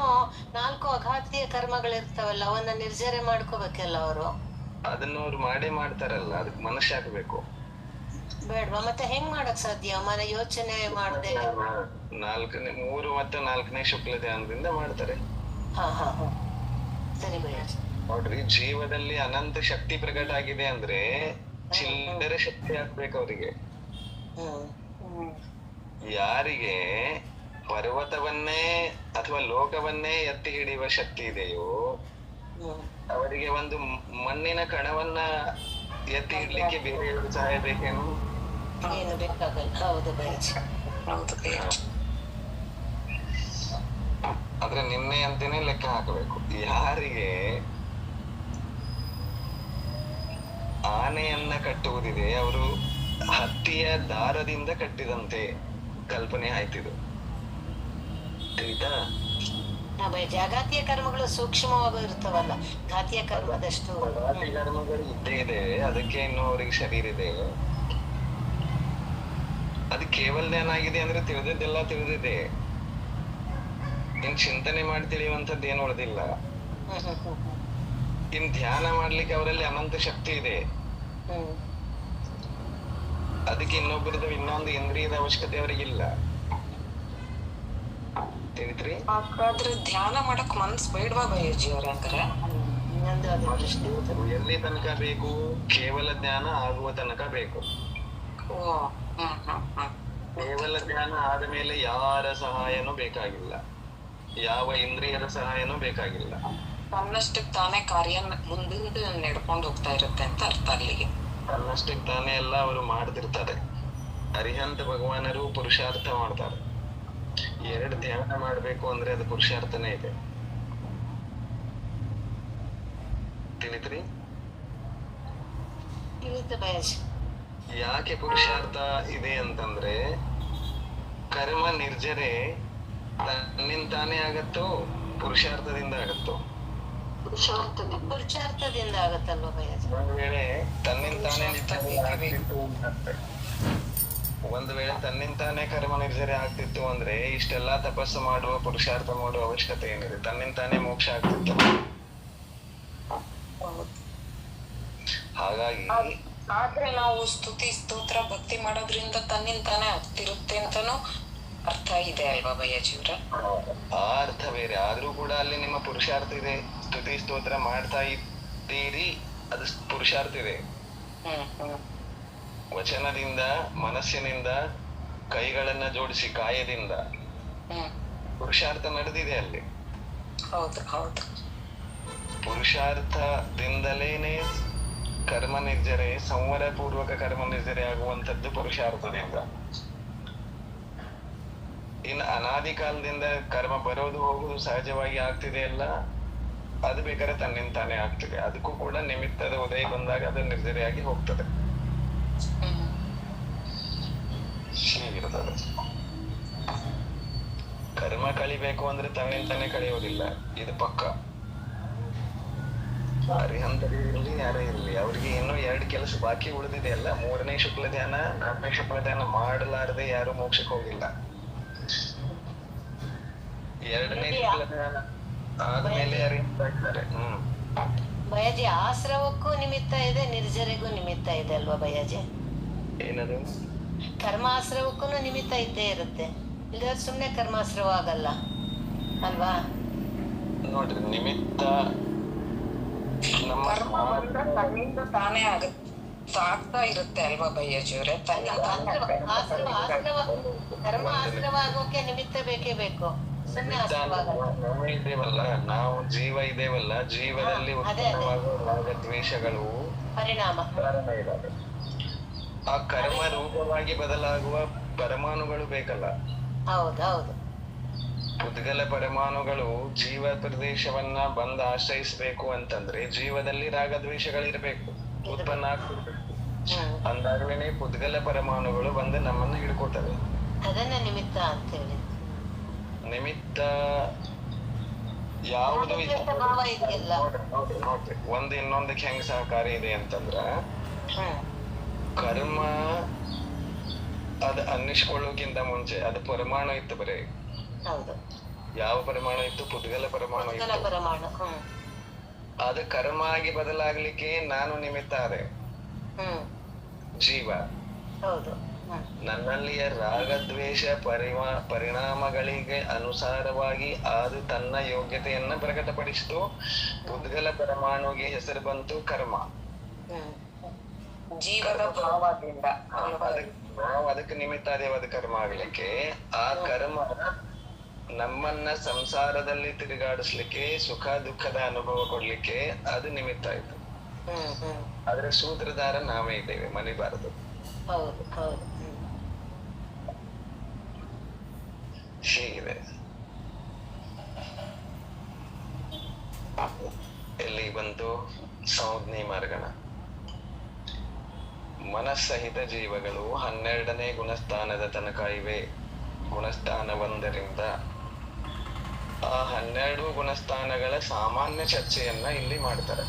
4 ಅಘಾತೀಯ ಕರ್ಮಗಳಿರ್ತಾವಲ್ಲ, ಅವನ್ನ ನಿರ್ಜರೆ ಮಾಡ್ಕೋಬೇಕಲ್ಲ ಅವರು. ಅದನ್ನು ಅವ್ರು ಮಾಡೇ ಮಾಡ್ತಾರಲ್ಲ, ಅದಕ್ಕೆ ಮನಸ್ಸು ಹಾಕ್ಬೇಕು. ಬೇಡ್ವಾ? ಮತ್ತೆ ಹೆಂಗ್ ಮಾಡಕ್ ಸಾಧ್ಯ? ಮನ ಯೋಚನೆ ಮಾಡದೆ 3 ಮತ್ತು 4ನೇ ಶುಕ್ಲ ಧ್ಯಾನದಿಂದ ಮಾಡ್ತಾರೆ. ಹಾ ಹಾ ಹಾ, ಸರಿ ಬಯ್ಯಾಜಿ. ನೋಡ್ರಿ, ಜೀವದಲ್ಲಿ ಅನಂತ ಶಕ್ತಿ ಪ್ರಕಟ ಆಗಿದೆ ಅಂದ್ರೆ ಚಿಲ್ಲರೆ ಶಕ್ತಿ ಹಾಕ್ಬೇಕು ಅವರಿಗೆ. ಯಾರಿಗೆ ಪರ್ವತವನ್ನೇ ಅಥವಾ ಲೋಕವನ್ನೇ ಎತ್ತಿ ಹಿಡಿಯುವ ಶಕ್ತಿ ಇದೆಯೋ ಅವರಿಗೆ ಒಂದು ಮಣ್ಣಿನ ಕಣವನ್ನ ಎತ್ತಿ ಇಡ್ಲಿಕ್ಕೆ ಬೇರೆ ಸಹಾಯ ಬೇಕೇನು? ಏನು ಬೇಕಾಗಲ್ಲ. ಹೌದು ಬಯ್ಯಾಜಿ, ಹೌದು ಬಯ್ಯಾಜಿ. ಆದ್ರೆ ನಿನ್ನೆ ಅಂತಾನೆ ಲೆಕ್ಕ ಹಾಕಬೇಕು. ಯಾರಿಗೆ ಆನೆಯನ್ನ ಕಟ್ಟುವುದಿದೆ ಅವರು ಹತ್ತಿಯ ದಾರದಿಂದ ಕಟ್ಟಿದಂತೆ ಕಲ್ಪನೆ ಆಯ್ತಿದು. ತಿಳಿತಾ? ಜಾಗತಿಯ ಕರ್ಮಗಳು ಸೂಕ್ಷ್ಮವಾಗಿ ಇರ್ತಾವಲ್ಲ, ಘಾತಿಯ ಕರ್ಮದಷ್ಟು. ಕರ್ಮಗಳು ಇದ್ದೇ ಇದೆ, ಅದಕ್ಕೆ ಇನ್ನು ಅವ್ರಿಗೆ ಶರೀರ ಇದೆ. ಅದು ಕೇವಲ ಧ್ಯಾನ ಆಗಿದೆ ಅಂದ್ರೆ ತಿಳಿದಿದ್ದೆಲ್ಲ ತಿಳಿದಿದೆ. ಇನ್ ಚಿಂತನೆ ಮಾಡಿ ತಿಳಿಯುವಂತದ್ದು ಏನು ಉಳಿದಿಲ್ಲ. ಇನ್ ಧ್ಯಾನ ಮಾಡ್ಲಿಕ್ಕೆ ಅವರಲ್ಲಿ ಅನಂತ ಶಕ್ತಿ ಇದೆ. ಅದಕ್ಕೆ ಇನ್ನೊಬ್ಬರದ್ದು ಇನ್ನೊಂದು ಇಂದ್ರಿಯದ ಅವಶ್ಯಕತೆ ಅವರಿಗಿಲ್ಲ. ತಿಳಿದ್ರಿ? ಹಾಗಾದ್ರೆ ಧ್ಯಾನ ಮಾಡಕ್ ಮನ್ಸ್ ಬೇಡ್ವಾ ಬಯ್ಯಾಜಿ ಅವ್ರ? ಹಂಗಾರೆ ಎಲ್ಲಿ ತನಕ ಬೇಕು? ಕೇವಲ ಜ್ಞಾನ ಆಗುವ ತನಕ ಬೇಕು. ಕೇವಲ ಜ್ಞಾನ ಆದ್ಮೇಲೆ ಯಾರ ಸಹಾಯನೂ ಬೇಕಾಗಿಲ್ಲ, ಯಾವ ಇಂದ್ರಿಯರ ಸಹಾಯನೂ ಬೇಕಾಗಿಲ್ಲ. ತನ್ನಷ್ಟಕ್ಕೆ ತಾನೇ ಕಾರ್ಯ ಮುಂದಿಂದ ನಡ್ಕೊಂಡು ಹೋಗ್ತಾ ಇರುತ್ತೆ ಅಂತ ಅರ್ಥ ಅಲ್ಲಿಗೆ. ತನ್ನಷ್ಟಕ್ಕೆ ತಾನೇ ಎಲ್ಲ ಅವರು ಮಾಡ್ತಿರ್ತಾರೆ. ಅರಿಹಂತ ಭಗವಾನರು ಪುರುಷಾರ್ಥ ಮಾಡ್ತಾರೆ. 2 ಧ್ಯಾನ ಮಾಡ್ಬೇಕು ಅಂದ್ರೆ ಅದು ಪುರುಷಾರ್ಥನೇ ಇದೆ. ತಿಳಿದ್ರಿ? ಯಾಕೆ ಪುರುಷಾರ್ಥ ಇದೆ ಅಂತಂದ್ರೆ ಕರ್ಮ ನಿರ್ಜರೆ ತನ್ನಿಂತಾನೇ ಆಗತ್ತೋ ಪುರುಷಾರ್ಥದಿಂದ ಆಗತ್ತೋ? ಪುರುಷಾರ್ಥದಿಂದ ಆಗತ್ತಲ್ವ ಬಯ್ಯಾಜಿ? ಒಂದು ವೇಳೆ ತನ್ನಿಂತಾನೇ ಕರ್ಮ ನಿರ್ಜರೆ ಆಗ್ತಿತ್ತು ಅಂದ್ರೆ ಇಷ್ಟೆಲ್ಲಾ ತಪಸ್ಸು ಮಾಡುವ ಪುರುಷಾರ್ಥ ಮಾಡುವ ಅವಶ್ಯಕತೆ ಏನಿದೆ? ತನ್ನಿಂತಾನೇ ಮೋಕ್ಷ ಆಗ್ತಿತ್ತು. ಹಾಗಾಗಿ ಆದ್ರೆ ನಾವು ಸ್ತುತಿ ಸ್ತೋತ್ರ ಭಕ್ತಿ ಮಾಡೋದ್ರಿಂದ ತನ್ನಿಂತಾನೇ ಆಗ್ತಿರುತ್ತೆ ಅಂತಾನು ಅರ್ಥ ಇದೆ ಅಲ್ವಾ ಬಯ್ಯಾಜಿ ಅವ್ರ? ಆ ಅರ್ಥ ಬೇರೆ ಆದ್ರೂ ಕೂಡ ಅಲ್ಲಿ ನಿಮ್ಮ ಪುರುಷಾರ್ಥ ಇದೆ. ಸ್ತುತಿ ಸ್ತೋತ್ರ ಮಾಡ್ತಾ ಇದ್ದೀರಿ, ಅದು ಪುರುಷಾರ್ಥ ಇದೆ. ವಚನದಿಂದ, ಮನಸ್ಸಿನಿಂದ, ಕೈಗಳನ್ನ ಜೋಡಿಸಿ ಕಾಯದಿಂದ ಪುರುಷಾರ್ಥ ನಡೆದಿದೆ ಅಲ್ಲಿ. ಹೌದು ಹೌದು. ಪುರುಷಾರ್ಥದಿಂದಲೇನೆ ಕರ್ಮ ನಿರ್ಜರೆ, ಸಂವರ ಪೂರ್ವಕ ಕರ್ಮ ನಿರ್ಜರೆ ಆಗುವಂತದ್ದು ಪುರುಷಾರ್ಥದಿಂದ. ಇನ್ನು ಅನಾದಿ ಕಾಲದಿಂದ ಕರ್ಮ ಬರೋದು ಹೋಗುದು ಸಹಜವಾಗಿ ಆಗ್ತಿದೆ ಅಲ್ಲ, ಅದು ಬೇಕಾದ್ರೆ ತನ್ನಿಂತಾನೆ ಆಗ್ತದೆ. ಅದಕ್ಕೂ ಕೂಡ ನಿಮಿತ್ತದ ಉದಯ ಬಂದಾಗ ಅದು ನಿರ್ಜರೆಯಾಗಿ ಹೋಗ್ತದೆ. ಹೀಗಿರ್ತದೆ. ಕರ್ಮ ಕಳಿಬೇಕು ಅಂದ್ರೆ ತನ್ನಿಂತಾನೆ ಕಳೆಯೋದಿಲ್ಲ, ಇದು ಪಕ್ಕ. ಅರಿಹಂತರಲ್ಲಿ ಯಾರೇ ಇರ್ಲಿ, ಅವ್ರಿಗೆ ಇನ್ನೂ 2 ಕೆಲಸ ಬಾಕಿ ಉಳಿದಿದೆ ಅಲ್ಲ. 3ನೇ ಶುಕ್ಲ ಧ್ಯಾನ, 4ನೇ ಶುಕ್ಲ ಧ್ಯಾನ ಮಾಡಲಾರದೆ ಯಾರು ಮೋಕ್ಷಕ್ಕೆ ಹೋಗಿಲ್ಲ. 2ನೇ ಶುಕ್ಲ ಧ್ಯಾನ ಆದ್ಮೇಲೆ ಅರಿಹಂತಾರೆ. ಬಯ್ಯಾಜಿ, ಆಶ್ರವಕ್ಕೂ ನಿಮಿತ್ತ ಇದೆ, ನಿರ್ಜರೆಗೂ ನಿಮಿತ್ತ ಇದೆ ಅಲ್ವಾ ಬಯ್ಯಾಜಿ? ಏನದು? ಕರ್ಮಾಶ್ರವಕ್ಕೂ ನಿಮಿತ್ತ ಇದ್ದೇ ಇರುತ್ತೆ, ಇಲ್ಲದ್ರೆ ಸುಮ್ನೆ ಕರ್ಮಾಶ್ರವ ಆಗಲ್ಲ ಅಲ್ವಾ? ನೋಡ್ರಿ, ನಿಮಿತ್ತ ತನ್ನಿಂದ ತಾನೇ ಆಗ್ತಾ ಇರುತ್ತೆ ಅಲ್ವಾ ಬಯ್ಯಾಜಿ ಅವ್ರೆ? ಕರ್ಮ ಆಶ್ರವ ಆಗೋಕೆ ನಿಮಿತ್ತ ಬೇಕೇ ಬೇಕು, ಸುಮ್ನೆ ಆಶ್ರವ ಆಗಲ್ಲ. ಇದೇವಲ್ಲ ನಾವು, ಜೀವ ಇದೇವಲ್ಲ, ಜೀವದಲ್ಲಿ ಉತ್ಪನ್ನವಾಗುವ ರಾಗದ್ವೇಷಗಳು ಪರಿಣಾಮ. ಆ ಕರ್ಮ ರೂಪವಾಗಿ ಬದಲಾಗುವ ಪರಮಾಣುಗಳು ಬೇಕಲ್ಲ. ಹೌದೌದು. ಉದ್ಗಲ ಪರಮಾಣುಗಳು ಜೀವ ಪ್ರದೇಶವನ್ನ ಬಂದು ಆಶ್ರಯಿಸ್ಬೇಕು ಅಂತಂದ್ರೆ ಜೀವದಲ್ಲಿ ರಾಗದ್ವೇಷಗಳಿರ್ಬೇಕು, ಉತ್ಪನ್ನ ಆಗ್ತಿರ್ಬೇಕು. ಅಂದಾಗ್ಲೇನೆ ಉದ್ಗಲ ಪರಮಾಣುಗಳು ಬಂದು ನಮ್ಮನ್ನ ಹಿಡ್ಕೋತವೆ. ಅದನ್ನ ನಿಮಿತ್ತ ಅಂತ ಹೇಳಿ. ನಿಮಿತ್ತ ಯಾವುದು ಇದೆಯಲ್ಲ, ನೋಡ್ರಿ, ಒಂದು ಇನ್ನೊಂದಕ್ಕೆ ಹೆಂಗ್ ಸಹಕಾರಿ ಇದೆ ಅಂತಂದ್ರ ಕರ್ಮ ಅದ್ ಅನ್ನಿಸ್ಕೊಳ್ಳೋಕ್ಕಿಂತ ಮುಂಚೆ ಅದು ಪರಮಾಣು ಇತ್ತು ಬರೀ. ಹೌದು. ಯಾವ ಪರಮಾಣು ಇತ್ತು? ಪುದ್ಗಲ ಪರಮಾಣು ಉದ್ಗಲ ಇತ್ತು. ಪರಮಾಣು. ಅದು ಕರ್ಮ ಆಗಿ ಬದಲಾಗ್ಲಿಕ್ಕೆ ನಾನು ನಿಮಿತ್ತ ಅದೇ ಜೀವ. ಹೌದು. ನನ್ನಲ್ಲಿಯ ರಾಗದ್ವೇಷ ಪರಿಣಾಮಗಳಿಗೆ ಅನುಸಾರವಾಗಿ ಅದು ತನ್ನ ಯೋಗ್ಯತೆಯನ್ನ ಪ್ರಕಟಪಡಿಸಿತು. ಪುದ್ಗಲ ಪರಮಾಣುಗೆ ಹೆಸರು ಬಂತು ಕರ್ಮ. ಜೀವದ ಭಾವದಿಂದ ನಾವು ಅದಕ್ಕೆ ನಿಮಿತ್ತ ಅದೇವ ಅದು ಕರ್ಮ ಆಗ್ಲಿಕ್ಕೆ. ಆ ಕರ್ಮ ನಮ್ಮನ್ನ ಸಂಸಾರದಲ್ಲಿ ತಿರುಗಾಡಿಸ್ಲಿಕ್ಕೆ, ಸುಖ ದುಃಖದ ಅನುಭವ ಕೊಡ್ಲಿಕ್ಕೆ ಅದು ನಿಮಿತ್ತ ಆಯ್ತು. ಆದ್ರೆ ಸೂತ್ರಧಾರ ನಾವೇ ಇದ್ದೇವೆ, ಮನಿಬಾರದು. ಹೌದು ಹೌದು. ಹೀಗಿದೆ. ಎಲ್ಲಿ ಬಂತು? ಸಂಜ್ಞೆ ಮಾರ್ಗಣ. ಮನಸ್ಸಹಿತ ಜೀವಗಳು 12ನೇ ಗುಣಸ್ಥಾನದ ತನಕ ಇವೆ. ಗುಣಸ್ಥಾನ 1ರಿಂದ ಆ 12 ಗುಣಸ್ಥಾನಗಳ ಸಾಮಾನ್ಯ ಚರ್ಚೆಯನ್ನ ಇಲ್ಲಿ ಮಾಡ್ತಾರೆ.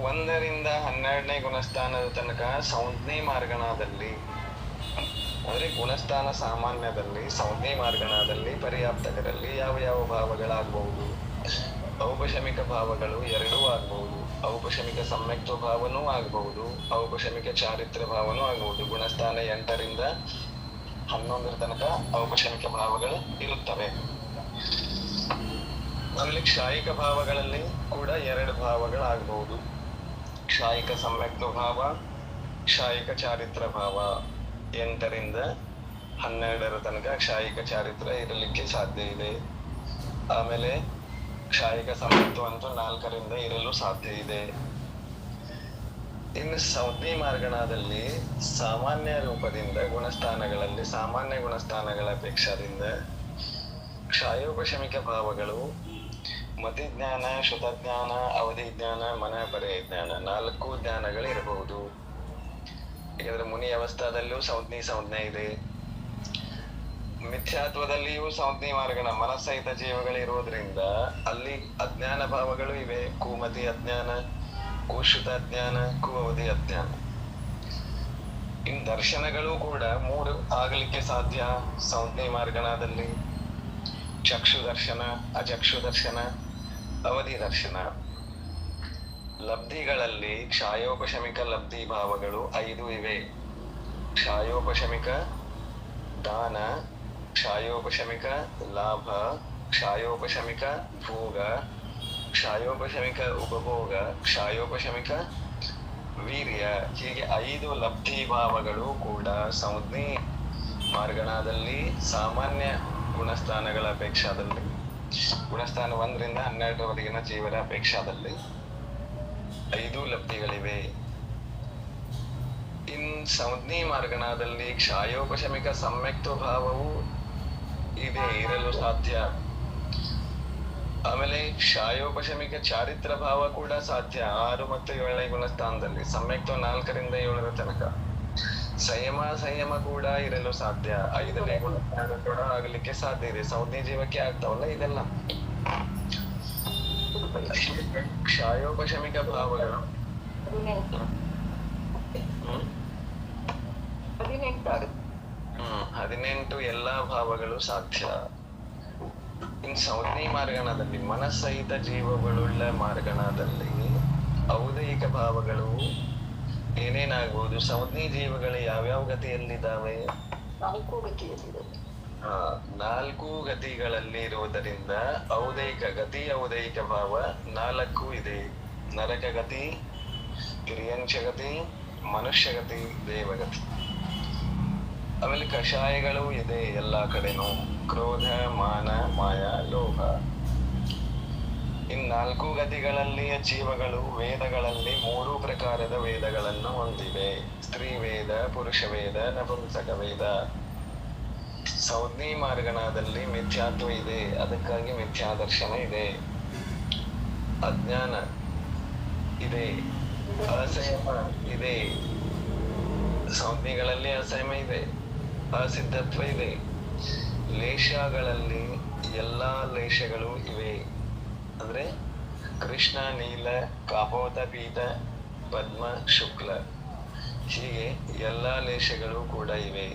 1ರಿಂದ 12ನೇ ಗುಣಸ್ಥಾನದ ತನಕ ಸಂಜ್ಞೆ ಮಾರ್ಗಣದಲ್ಲಿ, ಅಂದ್ರೆ ಗುಣಸ್ಥಾನ ಸಾಮಾನ್ಯದಲ್ಲಿ, ಸಂಜ್ಞೆ ಮಾರ್ಗಣದಲ್ಲಿ, ಪರ್ಯಾಪ್ತಕರಲ್ಲಿ ಯಾವ ಯಾವ ಭಾವಗಳಾಗಬಹುದು? ಔಪಶಮಿಕ ಭಾವಗಳು 2 ಆಗ್ಬಹುದು. ಔಪಶಮಿಕ ಸಮ್ಯಕ್ತ್ವ ಭಾವನೂ ಆಗ್ಬಹುದು, ಔಪಶಮಿಕ ಚಾರಿತ್ರ ಭಾವನೂ ಆಗ್ಬಹುದು. ಗುಣಸ್ಥಾನ 8ರಿಂದ 11 ತನಕ ಔಪಶಮಿಕ ಭಾವಗಳು ಇರುತ್ತವೆ. ಆಮೇಲೆ ಕ್ಷಾಯಿಕ ಭಾವಗಳಲ್ಲಿ ಕೂಡ 2 ಭಾವಗಳಾಗಬಹುದು. ಕ್ಷಾಯಿಕ ಸಮ್ಯಕ್ತ್ವ ಭಾವ, ಕ್ಷಾಯಿಕ ಚಾರಿತ್ರ ಭಾವ. 8ರಿಂದ 12 ತನಕ ಕ್ಷಾಯಿಕ ಚಾರಿತ್ರ ಇರಲಿಕ್ಕೆ ಸಾಧ್ಯ ಇದೆ. ಆಮೇಲೆ ಕ್ಷಾಯಿಕ ಸಮ್ಯಕ್ತ್ವ ಅಂತೂ 4ರಿಂದ ಇರಲು ಸಾಧ್ಯ ಇದೆ. ಇನ್ನು ಸಂಜ್ಞೆ ಮಾರ್ಗಣದಲ್ಲಿ ಸಾಮಾನ್ಯ ರೂಪದಿಂದ ಗುಣಸ್ಥಾನಗಳಲ್ಲಿ, ಸಾಮಾನ್ಯ ಗುಣಸ್ಥಾನಗಳ ಅಪೇಕ್ಷದಿಂದ ಕ್ಷಾಯೋಪಶಮಿಕ ಭಾವಗಳು ಮತಿಜ್ಞಾನ, ಶ್ರುತಜ್ಞಾನ, ಅವಧಿ ಜ್ಞಾನ, ಮನಪರ್ಯ ಜ್ಞಾನ, 4 ಜ್ಞಾನಗಳಿರಬಹುದು. ಯಾಕಂದ್ರೆ ಮುನಿ ಅವಸ್ಥಾದಲ್ಲೂ ಸಂಜ್ಞೆ ಇದೆ. ಮಿಥ್ಯಾತ್ವದಲ್ಲಿಯೂ ಸಂಜ್ಞೆ ಮಾರ್ಗಣ, ಮನಸ್ಸಹಿತ ಜೀವಗಳಿರೋದ್ರಿಂದ ಅಲ್ಲಿ ಅಜ್ಞಾನ ಭಾವಗಳು ಇವೆ. ಕುಮತಿ ಅಜ್ಞಾನ, ಕುಶ್ರುತ ಅಜ್ಞಾನ, ಕುವಧಿ ಅಜ್ಞಾನ. ಇನ್ ದರ್ಶನಗಳು ಕೂಡ 3 ಆಗಲಿಕ್ಕೆ ಸಾಧ್ಯ ಸಂಜ್ಞೆ ಮಾರ್ಗಣದಲ್ಲಿ. ಚಕ್ಷು ದರ್ಶನ, ಅಚಕ್ಷು ದರ್ಶನ, ಅವಧಿ ದರ್ಶನ. ಲಬ್ಧಿಗಳಲ್ಲಿ ಕ್ಷಾಯೋಪಶಮಿಕ ಲಬ್ಧಿ ಭಾವಗಳು 5 ಇವೆ. ಕ್ಷಾಯೋಪಶಮಿಕ ದಾನ, ಕ್ಷಾಯೋಪಶಮಿಕ ಲಾಭ, ಕ್ಷಾಯೋಪಶಮಿಕ ಭೋಗ, ಕ್ಷಾಯೋಪಶಮಿಕ ಉಪಭೋಗ, ಕ್ಷಾಯೋಪಶಮಿಕ ವೀರ್ಯ. ಹೀಗೆ 5 ಲಬ್ಧಿ ಭಾವಗಳು ಕೂಡ ಸಂಜ್ಞೆ ಮಾರ್ಗಣದಲ್ಲಿ ಸಾಮಾನ್ಯ ಗುಣಸ್ಥಾನಗಳ ಅಪೇಕ್ಷಾದಲ್ಲಿ, ಗುಣಸ್ಥಾನ 1ರಿಂದ 12ರವರೆಗಿನ ಜೀವನ ಅಪೇಕ್ಷಾದಲ್ಲಿ 5 ಲಬ್ಧಿಗಳಿವೆ. ಇನ್ ಸಂಜ್ಞೆ ಮಾರ್ಗಣದಲ್ಲಿ ಕ್ಷಾಯೋಪಶಮಿಕ ಸಮ್ಯಕ್ತ್ವ ಭಾವವು ಇದೆ, ಇರಲು ಸಾಧ್ಯ. ಆಮೇಲೆ ಕ್ಷಾಯೋಪಶಮಿಕ ಚಾರಿತ್ರ ಭಾವ ಕೂಡ ಸಾಧ್ಯ 6 ಮತ್ತು 7ನೇ ಗುಣಸ್ಥಾನದಲ್ಲಿ. ಸಮ್ಯಕ್ತ್ವ 4ರಿಂದ 7ರ ತನಕ. ಸಂಯಮ ಕೂಡ ಇರಲು ಸಾಧ್ಯ 5ನೇ ಗುಣಸ್ಥಾನ ಕೂಡ ಆಗಲಿಕ್ಕೆ ಸಾಧ್ಯ ಇದೆ. ಸಂಜ್ಞೆ ಜೀವಕ್ಕೆ ಆಗ್ತಾವಲ್ಲ ಇದೆಲ್ಲ. ಕ್ಷಾಯೋಪಶಮಿಕ ಭಾವಗಳು 18 ಎಲ್ಲಾ ಭಾವಗಳು ಸಾಧ್ಯ. ಇನ್ ಸಂಜ್ಞೆ ಮಾರ್ಗಣದಲ್ಲಿ, ಮನಸ್ಸಹಿತ ಜೀವಗಳುಳ್ಳ ಮಾರ್ಗಣದಲ್ಲಿ ಔದಯಿಕ ಭಾವಗಳು ಏನೇನಾಗ್ಬಹುದು? ಸಂಜ್ಞೆ ಜೀವಗಳು ಯಾವ್ಯಾವ ಗತಿಯಲ್ಲಿದ್ದಾವೆ? 4 ಗತಿಯಲ್ಲಿದೆ. 4 ಗತಿಗಳಲ್ಲಿ ಇರುವುದರಿಂದ ಔದಯಿಕ ಭಾವ 4 ಇದೆ. ನರಕ ಗತಿ, ಕಿರಿಯಂಶ ಗತಿ, ಮನುಷ್ಯ ಗತಿ, ದೇವಗತಿ. ಆಮೇಲೆ ಕಷಾಯಗಳು ಇದೆ ಎಲ್ಲಾ ಕಡೆನೂ. ಕ್ರೋಧ, ಮಾನ, ಮಾಯ, ಲೋಭ. ಇನ್ 4 ಗತಿಗಳಲ್ಲಿಯ ಜೀವಗಳು ವೇದಗಳಲ್ಲಿ 3 ಪ್ರಕಾರದ ವೇದಗಳನ್ನು ಹೊಂದಿವೆ. ಸ್ತ್ರೀ ವೇದ, ಪುರುಷ ವೇದ, ನಪುಂಸಕ ವೇದ. ಸಂಜ್ಞೆ ಮಾರ್ಗಣದಲ್ಲಿ ಮಿಥ್ಯಾತ್ವ ಇದೆ, ಅದಕ್ಕಾಗಿ ಮಿಥ್ಯಾದರ್ಶನ ಇದೆ. ಅಜ್ಞಾನ ಇದೆ, ಅಸಂಯಮ ಇದೆ. ಸಂಜ್ಞೆಗಳಲ್ಲಿ ಅಸಂಯಮ ಇದೆ, ಅಸಿದ್ಧತ್ವ ಇದೆ. ಲೇಷಗಳಲ್ಲಿ ಎಲ್ಲಾ ಲೇಷಗಳು ಇವೆ. ಅಂದ್ರೆ ಕೃಷ್ಣ, ನೀಲ, ಕಾಪೋತ, ಪೀತ ಪದ್ಮ ಶುಕ್ಲ, ಹೀಗೆ ಎಲ್ಲಾ ಲೇಷಗಳು ಕೂಡ ಇವೆ.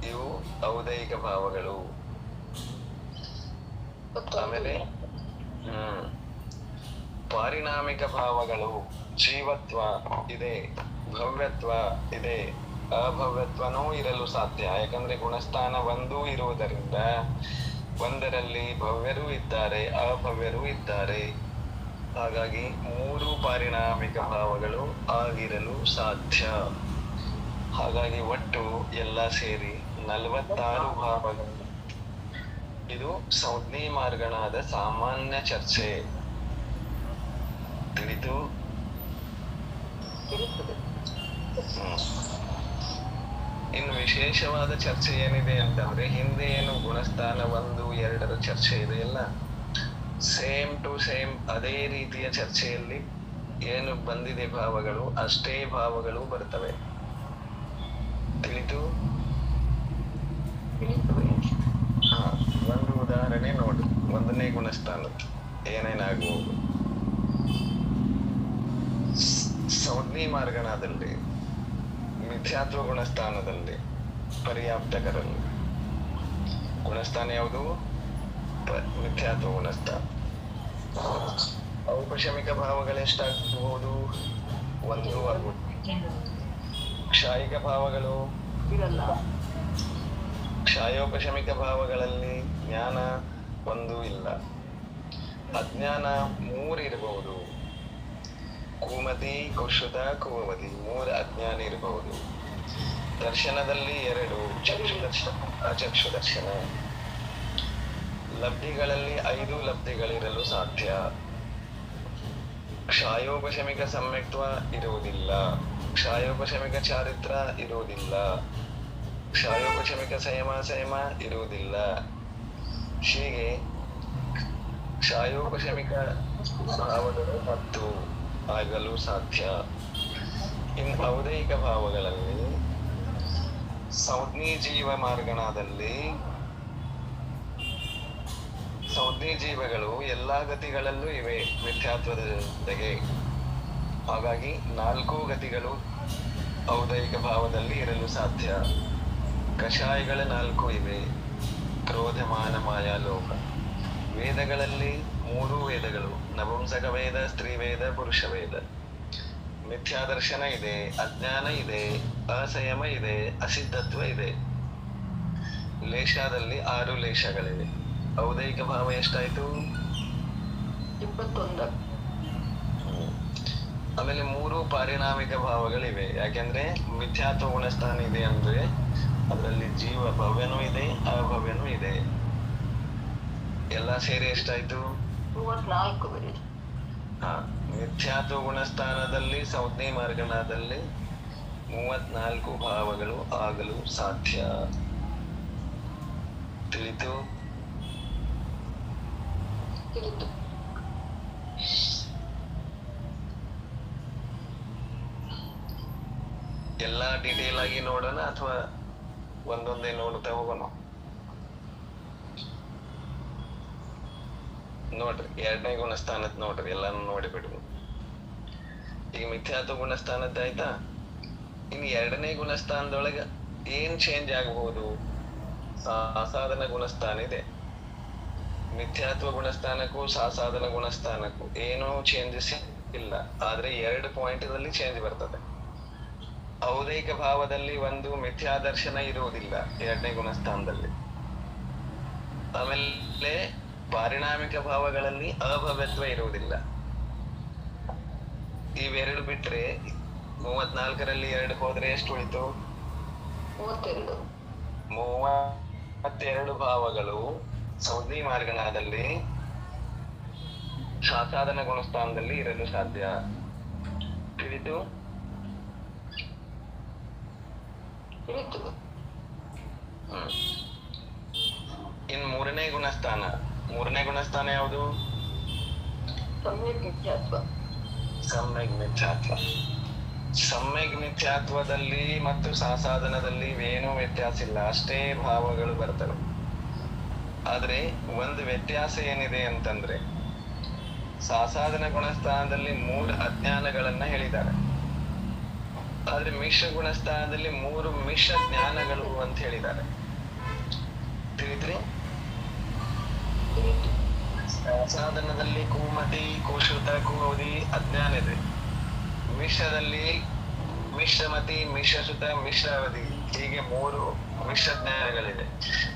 ಇವು ಔದೈಕ ಭಾವಗಳು. ಆಮೇಲೆ ಪಾರಿಣಾಮಿಕ ಭಾವಗಳು, ಜೀವತ್ವ ಇದೆ, ಭವ್ಯತ್ವ ಇದೆ, ಅಭವ್ಯತ್ವನೂ ಇರಲು ಸಾಧ್ಯ. ಯಾಕಂದ್ರೆ ಗುಣಸ್ಥಾನ ಒಂದೂ ಇರುವುದರಿಂದ ಒಂದರಲ್ಲಿ ಭವ್ಯರೂ ಇದ್ದಾರೆ, ಅಭವ್ಯರೂ ಇದ್ದಾರೆ. ಹಾಗಾಗಿ 3 ಪಾರಿಣಾಮಿಕ ಭಾವಗಳು ಆಗಿರಲು ಸಾಧ್ಯ. ಹಾಗಾಗಿ ಒಟ್ಟು ಎಲ್ಲ ಸೇರಿ 46 ಭಾವಗಳು. ಇದು ಸಂಜ್ಞಿ ಮಾರ್ಗಣಾದ ಸಾಮಾನ್ಯ ಚರ್ಚೆ. ತಿಳಿತು? ಇನ್ನು ವಿಶೇಷವಾದ ಚರ್ಚೆ ಏನಿದೆ ಅಂತಂದ್ರೆ, ಹಿಂದೆ ಏನು ಗುಣಸ್ಥಾನ 1, 2 ಚರ್ಚೆ ಇದೆಯಲ್ಲ, ಸೇಮ್ ಟು ಸೇಮ್ ಅದೇ ರೀತಿಯ ಚರ್ಚೆಯಲ್ಲಿ ಏನು ಬಂದಿದೆ ಭಾವಗಳು, ಅಷ್ಟೇ ಭಾವಗಳು ಬರ್ತವೆ. ತಿಳಿತು? ಒಂದು ಉದಾಹರಣೆ ನೋಡು. 1ನೇ ಗುಣಸ್ಥಾನದ್ದು ಏನೇನಾಗುವುದು. ಸಂಜ್ಞಿ ಮಾರ್ಗಣದಲ್ಲಿ, ಮಿಥ್ಯಾತ್ವ ಗುಣಸ್ಥಾನದಲ್ಲಿ, ಪರ್ಯಾಪ್ತಕರಲ್ಲಿ. ಗುಣಸ್ಥಾನ ಯಾವುದು? ಮಿಥ್ಯಾತ್ವ ಗುಣಸ್ಥಾನ. ಔಪಶಮಿಕ ಭಾವಗಳು ಎಷ್ಟಾಗಬಹುದು? 1 ಆಗುವುದು. ಕ್ಷಾಯಿಕ ಭಾವಗಳು ಇರಲ್ಲ. ಕ್ಷಾಯೋಪಶಮಿಕ ಭಾವಗಳಲ್ಲಿ ಜ್ಞಾನ 1 ಇಲ್ಲ. ಅಜ್ಞಾನ 3 ಇರಬಹುದು. ಕೂಮತಿ, ಕುಶುತ, ಕೂಮತಿ 3 ಅಜ್ಞಾನ ಇರಬಹುದು. ದರ್ಶನದಲ್ಲಿ 2, ಅಚಕ್ಷು ದರ್ಶನ. ಲಬ್ಧಿಗಳಲ್ಲಿ 5 ಲಬ್ಧಿಗಳಿರಲು ಸಾಧ್ಯ. ಕ್ಷಾಯೋಪಶಮಿಕ ಸಮ್ಯಕ್ತ್ವ ಇರುವುದಿಲ್ಲ. ಕ್ಷಾಯೋಪಶಮಿಕ ಚಾರಿತ್ರ ಇರುವುದಿಲ್ಲ. ಕ್ಷಾಯೋಪಶಮಿಕ ಸಂಯಮ ಇರುವುದಿಲ್ಲ. ಹೀಗೆ ಕ್ಷಾಯೋಪಶಮಿಕ ಭಾವಗಳು 10 ಆಗಲು ಸಾಧ್ಯ. ಇನ್ನು ಔದೈಕ ಭಾವಗಳಲ್ಲಿ ಸಂಜ್ಞಿ ಜೀವ ಮಾರ್ಗಣದಲ್ಲಿ ಸಂಜ್ಞಿ ಜೀವಗಳು ಎಲ್ಲಾ ಗತಿಗಳಲ್ಲೂ ಇವೆ ಮಿಥ್ಯಾತ್ವದ ಜೊತೆಗೆ. ಹಾಗಾಗಿ 4 ಗತಿಗಳು ಔದೈಕ ಭಾವದಲ್ಲಿ ಇರಲು ಸಾಧ್ಯ. ಕಷಾಯಗಳ 4 ಇವೆ: ಕ್ರೋಧ, ಮಾನ, ಮಾಯಾ, ಲೋಕ. ವೇದಗಳಲ್ಲಿ 3 ವೇದಗಳು: ನಪುಂಸಕ ವೇದ, ಸ್ತ್ರೀ ವೇದ, ಪುರುಷ ವೇದ. ಮಿಥ್ಯಾದರ್ಶನ ಇದೆ, ಅಜ್ಞಾನ ಇದೆ, ಅಸಂಯಮ ಇದೆ, ಅಸಿದ್ಧತ್ವ ಇದೆ. ಲೇಷದಲ್ಲಿ 6 ಲೇಷಗಳಿವೆ. ಔದೈಕ ಭಾವ ಎಷ್ಟಾಯ್ತು? 21. ಆಮೇಲೆ 3 ಪಾರಿಣಾಮಿಕ ಭಾವಗಳಿವೆ. ಯಾಕೆಂದ್ರೆ ಮಿಥ್ಯಾತ್ವ ಗುಣಸ್ಥಾನ ಇದೆ ಅಂದ್ರೆ ಅದರಲ್ಲಿ ಜೀವ ಭವ್ಯನೂ ಇದೆ, ಅಭವ್ಯನೂ ಇದೆ. ಎಲ್ಲ ಸೇರಿ ಎಷ್ಟಾಯ್ತು? 34 ಬರೀ. ಮಿಥ್ಯಾತ್ವ ಗುಣಸ್ಥಾನದಲ್ಲಿ, ಸಂಜ್ಞಿ ಮಾರ್ಗಣದಲ್ಲಿ 34 ಭಾವಗಳು ಆಗಲು ಸಾಧ್ಯ. ತಿಳಿತು? ತಿಳಿತು. ಎಲ್ಲ ಡೀಟೇಲ್ ಆಗಿ ನೋಡೋಣ ಅಥವಾ ಒಂದೊಂದೇ ನೋಡ್ತಾ ಹೋಗೋಣ? ನೋಡ್ರಿ, 2ನೇ ಗುಣಸ್ಥಾನದ್ ನೋಡ್ರಿ, ಎಲ್ಲಾನು ನೋಡಿ ಬಿಡ್ಬೋದು. ಈಗ ಮಿಥ್ಯಾತ್ವ ಗುಣಸ್ಥಾನದ್ದು ಆಯ್ತಾ. ಇನ್ನು 2ನೇ ಗುಣಸ್ಥಾನದೊಳಗ ಏನ್ ಚೇಂಜ್ ಆಗಬಹುದು? ಸಾಸಾಧನ ಗುಣಸ್ಥಾನ ಇದೆ. ಮಿಥ್ಯಾತ್ವ ಗುಣಸ್ಥಾನಕ್ಕೂ ಸಾಸಾಧನ ಗುಣಸ್ಥಾನಕ್ಕೂ ಏನೂ ಚೇಂಜಸ್ ಇಲ್ಲ. ಆದ್ರೆ 2 ಪಾಯಿಂಟ್ನಲ್ಲಿ ಚೇಂಜ್ ಬರ್ತದೆ. ಔದೈಕ ಭಾವದಲ್ಲಿ 1 ಮಿಥ್ಯಾದರ್ಶನ ಇರುವುದಿಲ್ಲ 2ನೇ ಗುಣಸ್ಥಾನದಲ್ಲಿ. ಆಮೇಲೆ ಪಾರಿಣಾಮಿಕ ಭಾವಗಳಲ್ಲಿ ಅಭವ್ಯತ್ವ ಇರುವುದಿಲ್ಲ. ಇವೆರಡು ಬಿಟ್ರೆ 34ರಲ್ಲಿ 2 ಹೋದ್ರೆ ಎಷ್ಟು ಉಳಿತು? 32. 32 ಭಾವಗಳು ಸಂಜ್ಞಿ ಮಾರ್ಗಣದಲ್ಲಿ ಸಾಸಾಧನ ಗುಣಸ್ಥಾನದಲ್ಲಿ ಇರಲು ಸಾಧ್ಯ. ತಿಳಿತು? ತಿಳಿತು. ಇನ್ 3ನೇ ಗುಣಸ್ಥಾನ. 3ನೇ ಗುಣಸ್ಥಾನ ಯಾವುದು? ಸಮ್ಯಕ್ ಮಿಥ್ಯಾತ್ವ. ಸಮ್ಯಕ್ ಮಿಥ್ಯಾತ್ವ. ಸಮ್ಯಕ್ ಮಿಥ್ಯಾತ್ವದಲ್ಲಿ ಮತ್ತು ಸಾಸಾಧನದಲ್ಲಿ ಏನೂ ವ್ಯತ್ಯಾಸ ಇಲ್ಲ, ಅಷ್ಟೇ ಭಾವಗಳು ಬರ್ತವೆ. ಆದ್ರೆ ಒಂದು ವ್ಯತ್ಯಾಸ ಏನಿದೆ ಅಂತಂದ್ರೆ, ಸಾಸಾಧನ ಗುಣಸ್ಥಾನದಲ್ಲಿ 3 ಅಜ್ಞಾನಗಳನ್ನ ಹೇಳಿದ್ದಾರೆ. ಆದ್ರೆ ಮಿಶ್ರ ಗುಣಸ್ಥಾನದಲ್ಲಿ 3 ಮಿಶ್ರ ಜ್ಞಾನಗಳು ಅಂತ ಹೇಳಿದ್ದಾರೆ. ತಿಳಿದ್ರಿ? ಸಾಧನದಲ್ಲಿ ಕುಮತಿ, ಕುಶುತ, ಕುಹೋದಿ ಅಜ್ಞಾನ ಇದೆ. ಮಿಶ್ರದಲ್ಲಿ ಮಿಶ್ರಮತಿ, ಮಿಶ್ರಸುತ, ಮಿಶ್ರಾವಧಿ ಹೀಗೆ 3 ಮಿಶ್ರ ಜ್ಞಾನಗಳಿದೆ.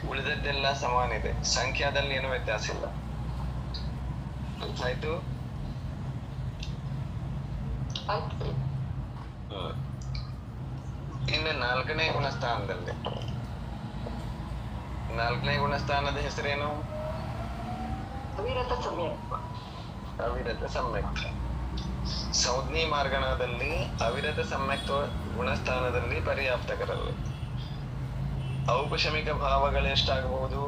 ಉಳಿದದ್ದೆಲ್ಲ ಸಮಾನ ಇದೆ. ಸಂಖ್ಯಾದಲ್ಲಿ ಏನು ವ್ಯತ್ಯಾಸ ಇಲ್ಲ. ಆಯ್ತು? ಆಯ್ತು. ಇನ್ನು 4ನೇ ಗುಣಸ್ಥಾನದಲ್ಲಿ 4ನೇ ಗುಣಸ್ಥಾನದ ಹೆಸರೇನು? ಅವಿರತ ಸಮ್ಯಕ್. ಅವಿರತ ಸಮ್ಯಕ್ತ. ಸಂಜ್ಞಿ ಮಾರ್ಗಣದಲ್ಲಿ ಅವಿರತ ಸಮ್ಯಕ್ತ ಗುಣಸ್ಥಾನದಲ್ಲಿ ಪರ್ಯಾಪ್ತಕರಲ್ಲಿ ಔಪಶಮಿಕ ಭಾವಗಳು ಎಷ್ಟಾಗಬಹುದು?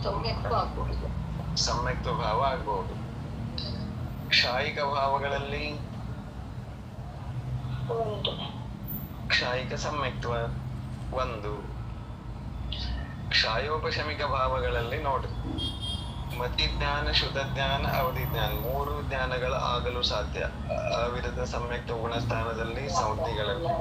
ಸಮ್ಯಕ್ತ್ವ ಆಗ್ಬಹುದು. ಸಮ್ಯಕ್ತ ಭಾವ ಆಗಬಹುದು. ಕ್ಷಾಯಿಕ ಭಾವಗಳಲ್ಲಿ ಕ್ಷಾಯಿಕ ಸಮ್ಯಕ್ತ್ವ 1. ಕ್ಷಾಯೋಪಶಮಿಕ ಭಾವಗಳಲ್ಲಿ ನೋಡ್ರಿ, ಮತಿಜ್ಞಾನ, ಶುದ್ಧಜ್ಞಾನ, ಅವಧಿ ಜ್ಞಾನ 3 ಜ್ಞಾನಗಳು ಆಗಲು ಸಾಧ್ಯ. ಅವಿರತ ಸಮ್ಯಕ್ತ ಗುಣಸ್ಥಾನದಲ್ಲಿ ಸಂಜ್ಞೆಗಳಲ್ಲಿ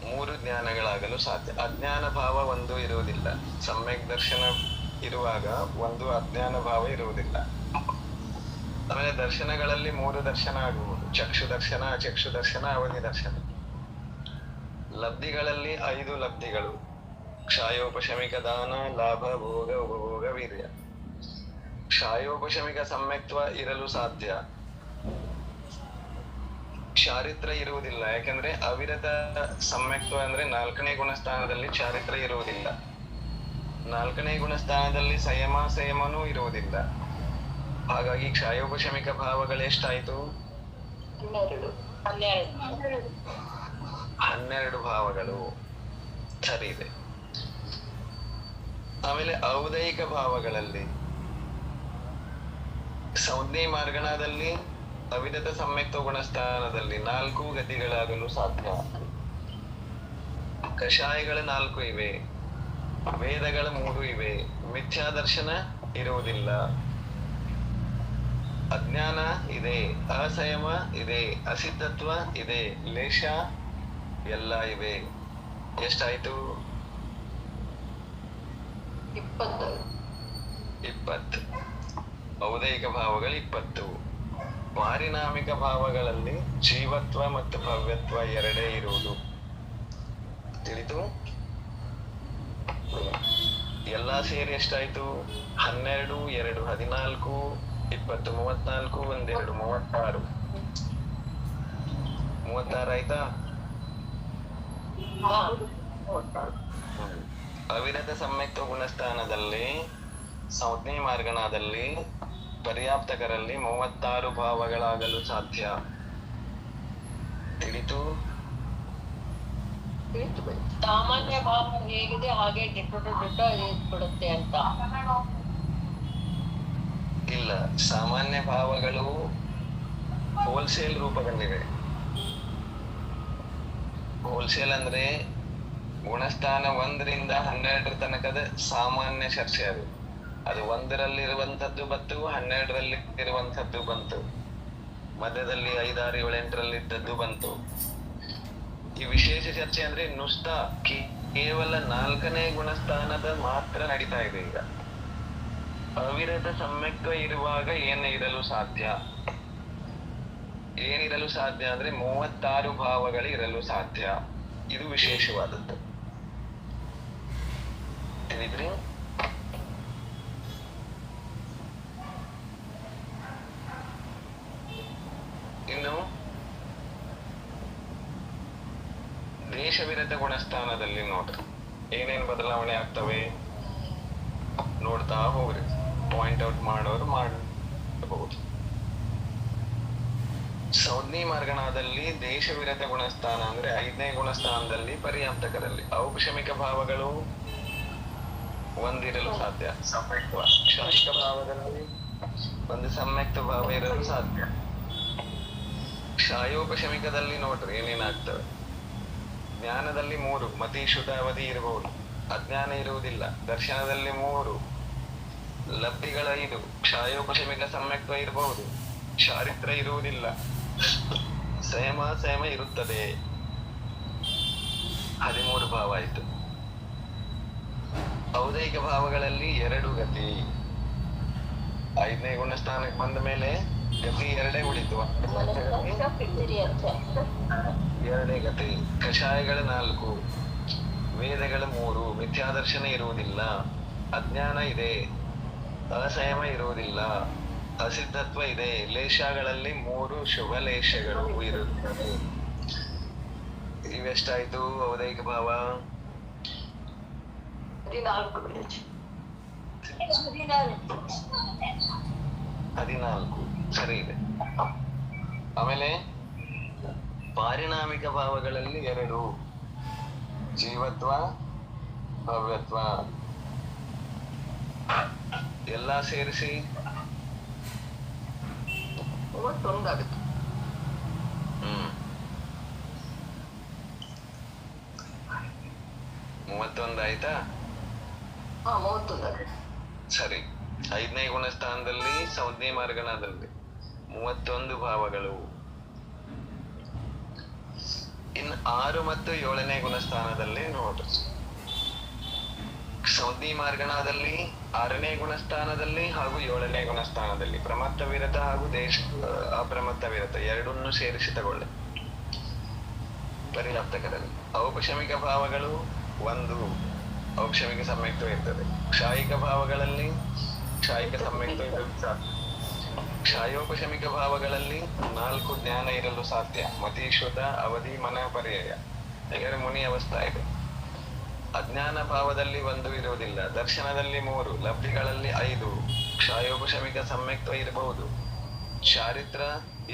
3 ಜ್ಞಾನಗಳಾಗಲು ಸಾಧ್ಯ. ಅಜ್ಞಾನ ಭಾವ 1 ಇರುವುದಿಲ್ಲ. ಸಮ್ಯಕ್ ದರ್ಶನ ಇರುವಾಗ 1 ಅಜ್ಞಾನ ಭಾವ ಇರುವುದಿಲ್ಲ. ಆಮೇಲೆ ದರ್ಶನಗಳಲ್ಲಿ 3 ದರ್ಶನ ಆಗಬಹುದು. ಚಕ್ಷು ದರ್ಶನ, ಅಚಕ್ಷು ದರ್ಶನ, ಅವಧಿ ದರ್ಶನ. ಲಬ್ಧಿಗಳಲ್ಲಿ 5 ಲಬ್ಧಿಗಳು: ಕ್ಷಾಯೋಪಶಮಿಕ ದಾನ, ಲಾಭ, ಭೋಗ, ಉಪಭೋಗ, ವೀರ್ಯ. ಕ್ಷಾಯೋಪಶಮಿಕ ಸಮ್ಯಕ್ತ್ವ ಇರಲು ಸಾಧ್ಯ. ಚಾರಿತ್ರ ಇರುವುದಿಲ್ಲ. ಯಾಕಂದ್ರೆ ಅವಿರತ ಸಮ್ಯಕ್ತ್ವ ಅಂದ್ರೆ 4ನೇ ಗುಣಸ್ಥಾನದಲ್ಲಿ ಚಾರಿತ್ರ ಇರುವುದಿಲ್ಲ. 4ನೇ ಗುಣಸ್ಥಾನದಲ್ಲಿ ಸಂಯಮನೂ ಇರುವುದಿಲ್ಲ. ಹಾಗಾಗಿ ಕ್ಷಾಯೋಪಶಮಿಕ ಭಾವಗಳು ಎಷ್ಟಾಯ್ತು? 12 ಭಾವಗಳು. ಸರಿ ಇದೆ. ಆಮೇಲೆ ಔದಯಿಕ ಭಾವಗಳಲ್ಲಿ ಸಂಜ್ಞಿ ಮಾರ್ಗಣದಲ್ಲಿ ಅವಿರತ ಸಮ್ಯಕ್ತ ಗುಣಸ್ಥಾನದಲ್ಲಿ 4 ಗತಿಗಳಾಗಲು ಸಾಧ್ಯ. ಕಷಾಯಗಳು 4 ಇವೆ, ವೇದಗಳು 3 ಇವೆ. ಮಿಥ್ಯಾ ದರ್ಶನ ಇರುವುದಿಲ್ಲ. ಅಜ್ಞಾನ ಇದೆ, ಅಸಂಯಮ ಇದೆ, ಅಸಿದ್ಧತ್ವ ಇದೆ, ಲೇಷ ಎಲ್ಲ ಇವೆ. ಎಷ್ಟಾಯ್ತು? 20. ಔದಯಿಕ ಭಾವಗಳು 20. ಪಾರಿಣಾಮಿಕ ಭಾವಗಳಲ್ಲಿ ಜೀವತ್ವ ಮತ್ತು ಭವ್ಯತ್ವ 2 ಇರುವುದು. ತಿಳಿತು? ಎಲ್ಲಾ ಸೇರಿ ಎಷ್ಟಾಯ್ತು? 12, 2, 14, 20, 34, 1, 2, 36. 36 ಆಯ್ತಾ? ಅವಿರತ ಸಮ್ಯಕ್ತ ಗುಣಸ್ಥಾನದಲ್ಲಿ ಸಂಜ್ಞಿ ಮಾರ್ಗಣದಲ್ಲಿ ಪರ್ಯಾಪ್ತಕರಲ್ಲಿ 36 ಭಾವಗಳಾಗಲು ಸಾಧ್ಯ. ತಿಳಿತು? ಸಾಮಾನ್ಯ ಭಾವ ಹೇಗಿದೆ ಹಾಗೆ ಡಿಟೋ ಬಿಡುತ್ತೆ ಅಂತ ಇಲ್ಲ. ಸಾಮಾನ್ಯ ಭಾವಗಳು ಹೋಲ್ಸೇಲ್ ರೂಪಗೊಂಡಿವೆ. ಹೋಲ್ಸೇಲ್ ಅಂದ್ರೆ ಗುಣಸ್ಥಾನ 1ರಿಂದ 12 ತನಕದ ಸಾಮಾನ್ಯ ಚರ್ಚೆ. ಅದು 1ರಲ್ಲಿರುವಂತದ್ದು ಬಂತು, 12ರಲ್ಲಿ ಇರುವಂತದ್ದು ಬಂತು, ಮಧ್ಯದಲ್ಲಿ 5, 6, 7, 8ರಲ್ಲಿ ಇದ್ದದ್ದು ಬಂತು. ಈ ವಿಶೇಷ ಚರ್ಚೆ ಅಂದ್ರೆ ನುಸ್ತಾ ಕೇವಲ 4ನೇ ಗುಣಸ್ಥಾನದ ಮಾತ್ರ ನಡೀತಾ ಇದೆ ಈಗ. ಅವಿರತ ಸಮ್ಯಕ್ತ ಇರುವಾಗ ಏನಿರಲು ಸಾಧ್ಯ? ಏನಿರಲು ಸಾಧ್ಯ ಅಂದ್ರೆ 36 ಭಾವಗಳು ಇರಲು ಸಾಧ್ಯ. ಇದು ವಿಶೇಷವಾದದ್ದು. ತಿಳಿದ್ರಿ? ಇನ್ನು ದೇಶವಿರತ ಗುಣಸ್ಥಾನದಲ್ಲಿ ನೋಡ್ರಿ ಏನೇನ್ ಬದಲಾವಣೆ ಆಗ್ತವೆ ನೋಡ್ತಾ ಹೋಗ್ರಿ. ಪಾಯಿಂಟ್ ಔಟ್ ಮಾಡೋರು ಮಾಡಬಹುದು. ಸಂಜ್ಞಿ ಮಾರ್ಗಣದಲ್ಲಿ ದೇಶವಿರತ ಗುಣಸ್ಥಾನ ಅಂದ್ರೆ 5ನೇ ಗುಣಸ್ಥಾನದಲ್ಲಿ ಪರ್ಯಾಪ್ತಕರಲ್ಲಿ ಔಪಶಮಿಕ ಭಾವಗಳು 1 ಇರಲು ಸಾಧ್ಯ. ಸಮ್ಯಕ್ತ್ವ ಕ್ಷಾಯಿಕ ಭಾವದಲ್ಲಿ 1 ಸಮ್ಯಕ್ತ ಭಾವ ಇರಲು ಸಾಧ್ಯ. ಕ್ಷಾಯೋಪಶಮಿಕದಲ್ಲಿ ನೋಡ್ರಿ ಏನೇನಾಗ್ತವೆ. ಜ್ಞಾನದಲ್ಲಿ 3 ಮತಿ, ಶುದ್ಧ, ಅವಧಿ ಇರಬಹುದು. ಅಜ್ಞಾನ ಇರುವುದಿಲ್ಲ. ದರ್ಶನದಲ್ಲಿ 3, ಲಬ್ಧಿಗಳ 5, ಕ್ಷಾಯೋಪಶಮಿಕ ಸಮ್ಯಕ್ತ್ವ ಇರಬಹುದು, ಚಾರಿತ್ರ ಇರುವುದಿಲ್ಲ, ಸಂಯಮ ಇರುತ್ತದೆ. 13 ಭಾವ ಆಯಿತು. ಔದೈಕ ಭಾವಗಳಲ್ಲಿ 2 ಗತಿ. 5ನೇ ಗುಣಸ್ಥಾನಕ್ಕೆ ಬಂದ ಮೇಲೆ ಗತಿ 2 ಉಳಿತು. 2 ಗತಿ. ಕಷಾಯಗಳ 4, ವೇದಗಳ 3, ಮಿಥ್ಯಾದರ್ಶನ ಇರುವುದಿಲ್ಲ, ಅಜ್ಞಾನ ಇದೆ, ಅಸಂಯಮ ಇರುವುದಿಲ್ಲ, ಅಸಿದ್ಧತ್ವ ಇದೆ, ಲೇಷಗಳಲ್ಲಿ 3 ಶುಭ ಲೇಷಗಳು ಇರುತ್ತವೆ. ಇವೆಷ್ಟಾಯ್ತು ಔದೈಕ ಭಾವ? 14 ಸರಿ ಇದೆ. ಆಮೇಲೆ ಪಾರಿಣಾಮಿಕ ಭಾವಗಳಲ್ಲಿ 2, ಜೀವತ್ವ, ಭವ್ಯತ್ವ. ಎಲ್ಲ ಸೇರಿಸಿ 31 ಆಗುತ್ತೆ. 31 ಆಯ್ತಾ? 31 ಆಗುತ್ತೆ. ಸರಿ. 5ನೇ ಗುಣಸ್ಥಾನದಲ್ಲಿ ಸಂಜ್ಞೆ ಮಾರ್ಗಣದಲ್ಲಿ 31 ಭಾವಗಳು. ಇನ್ನು 6 ಮತ್ತು 7ನೇ ಗುಣಸ್ಥಾನದಲ್ಲಿ ನೋಡ್ರಿ. ಸಂಜ್ಞೆ ಮಾರ್ಗಣದಲ್ಲಿ 6ನೇ ಗುಣಸ್ಥಾನದಲ್ಲಿ ಹಾಗೂ 7ನೇ ಗುಣಸ್ಥಾನದಲ್ಲಿ ಪ್ರಮತ್ತ ವಿರತ ಹಾಗೂ ಅಪ್ರಮತ್ತ ವಿರತ ಎರಡನ್ನೂ ಸೇರಿಸಿ ತಗೊಳ್ಳಿ. ಪರಿಣಾಪ್ತಕರಲ್ಲಿ ಔಪಶಮಿಕ ಭಾವಗಳು 1, ಔಪಶಮಿಕ ಸಮ್ಯಕ್ತ್ವ ಇರ್ತದೆ. ಕ್ಷಾಯಿಕ ಭಾವಗಳಲ್ಲಿ ಕ್ಷಾಯಿಕ ಸಮ್ಯಕ್ತ್ವ ಇರಲು ಸಾಧ್ಯ. ಕ್ಷಾಯೋಪಶಮಿಕ ಭಾವಗಳಲ್ಲಿ 4 ಜ್ಞಾನ ಇರಲು ಸಾಧ್ಯ. ಮತೀಶ್ವತ, ಅವಧಿ, ಮನ, ಪರ್ಯಾಯ. ಯಾಕಂದ್ರೆ ಮುನಿ ಅವಸ್ಥಾ ಇದೆ. ಅಜ್ಞಾನ ಭಾವದಲ್ಲಿ 1 ಇರುವುದಿಲ್ಲ. ದರ್ಶನದಲ್ಲಿ 3, ಲಬ್ಧಿಗಳಲ್ಲಿ 5, ಕ್ಷಾಯೋಪಶಮಿಕ ಸಮ್ಯಕ್ತ್ವ ಇರಬಹುದು, ಚಾರಿತ್ರ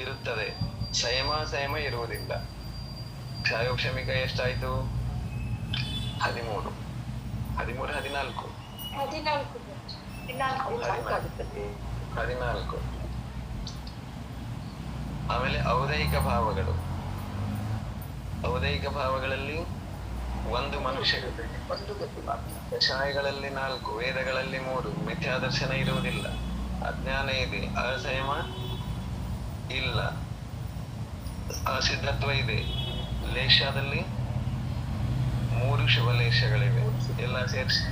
ಇರುತ್ತದೆ, ಸಂಯಮ ಇರುವುದಿಲ್ಲ. ಕ್ಷಾಯೋಪಶಮಿಕ ಎಷ್ಟಾಯ್ತು? 13, 14. 14. ಆಮೇಲೆ ಔದೈಕ ಭಾವಗಳು. ಔದೈಕ ಭಾವಗಳಲ್ಲಿ 1 ಮನುಷ್ಯ ಗತಿ, ಕಷಾಯಗಳಲ್ಲಿ 4, ವೇದಗಳಲ್ಲಿ 3, ಮಿಥ್ಯಾದರ್ಶನ ಇರುವುದಿಲ್ಲ, ಅಜ್ಞಾನ ಇದೆ, ಅಸಂಯಮ ಇಲ್ಲ, ಅಸಿದ್ಧತ್ವ ಇದೆ, ಲೇಷದಲ್ಲಿ 3 ಶುಭ ಲೇಷಗಳಿವೆ. ಎಲ್ಲ ಸೇರಿಸಿ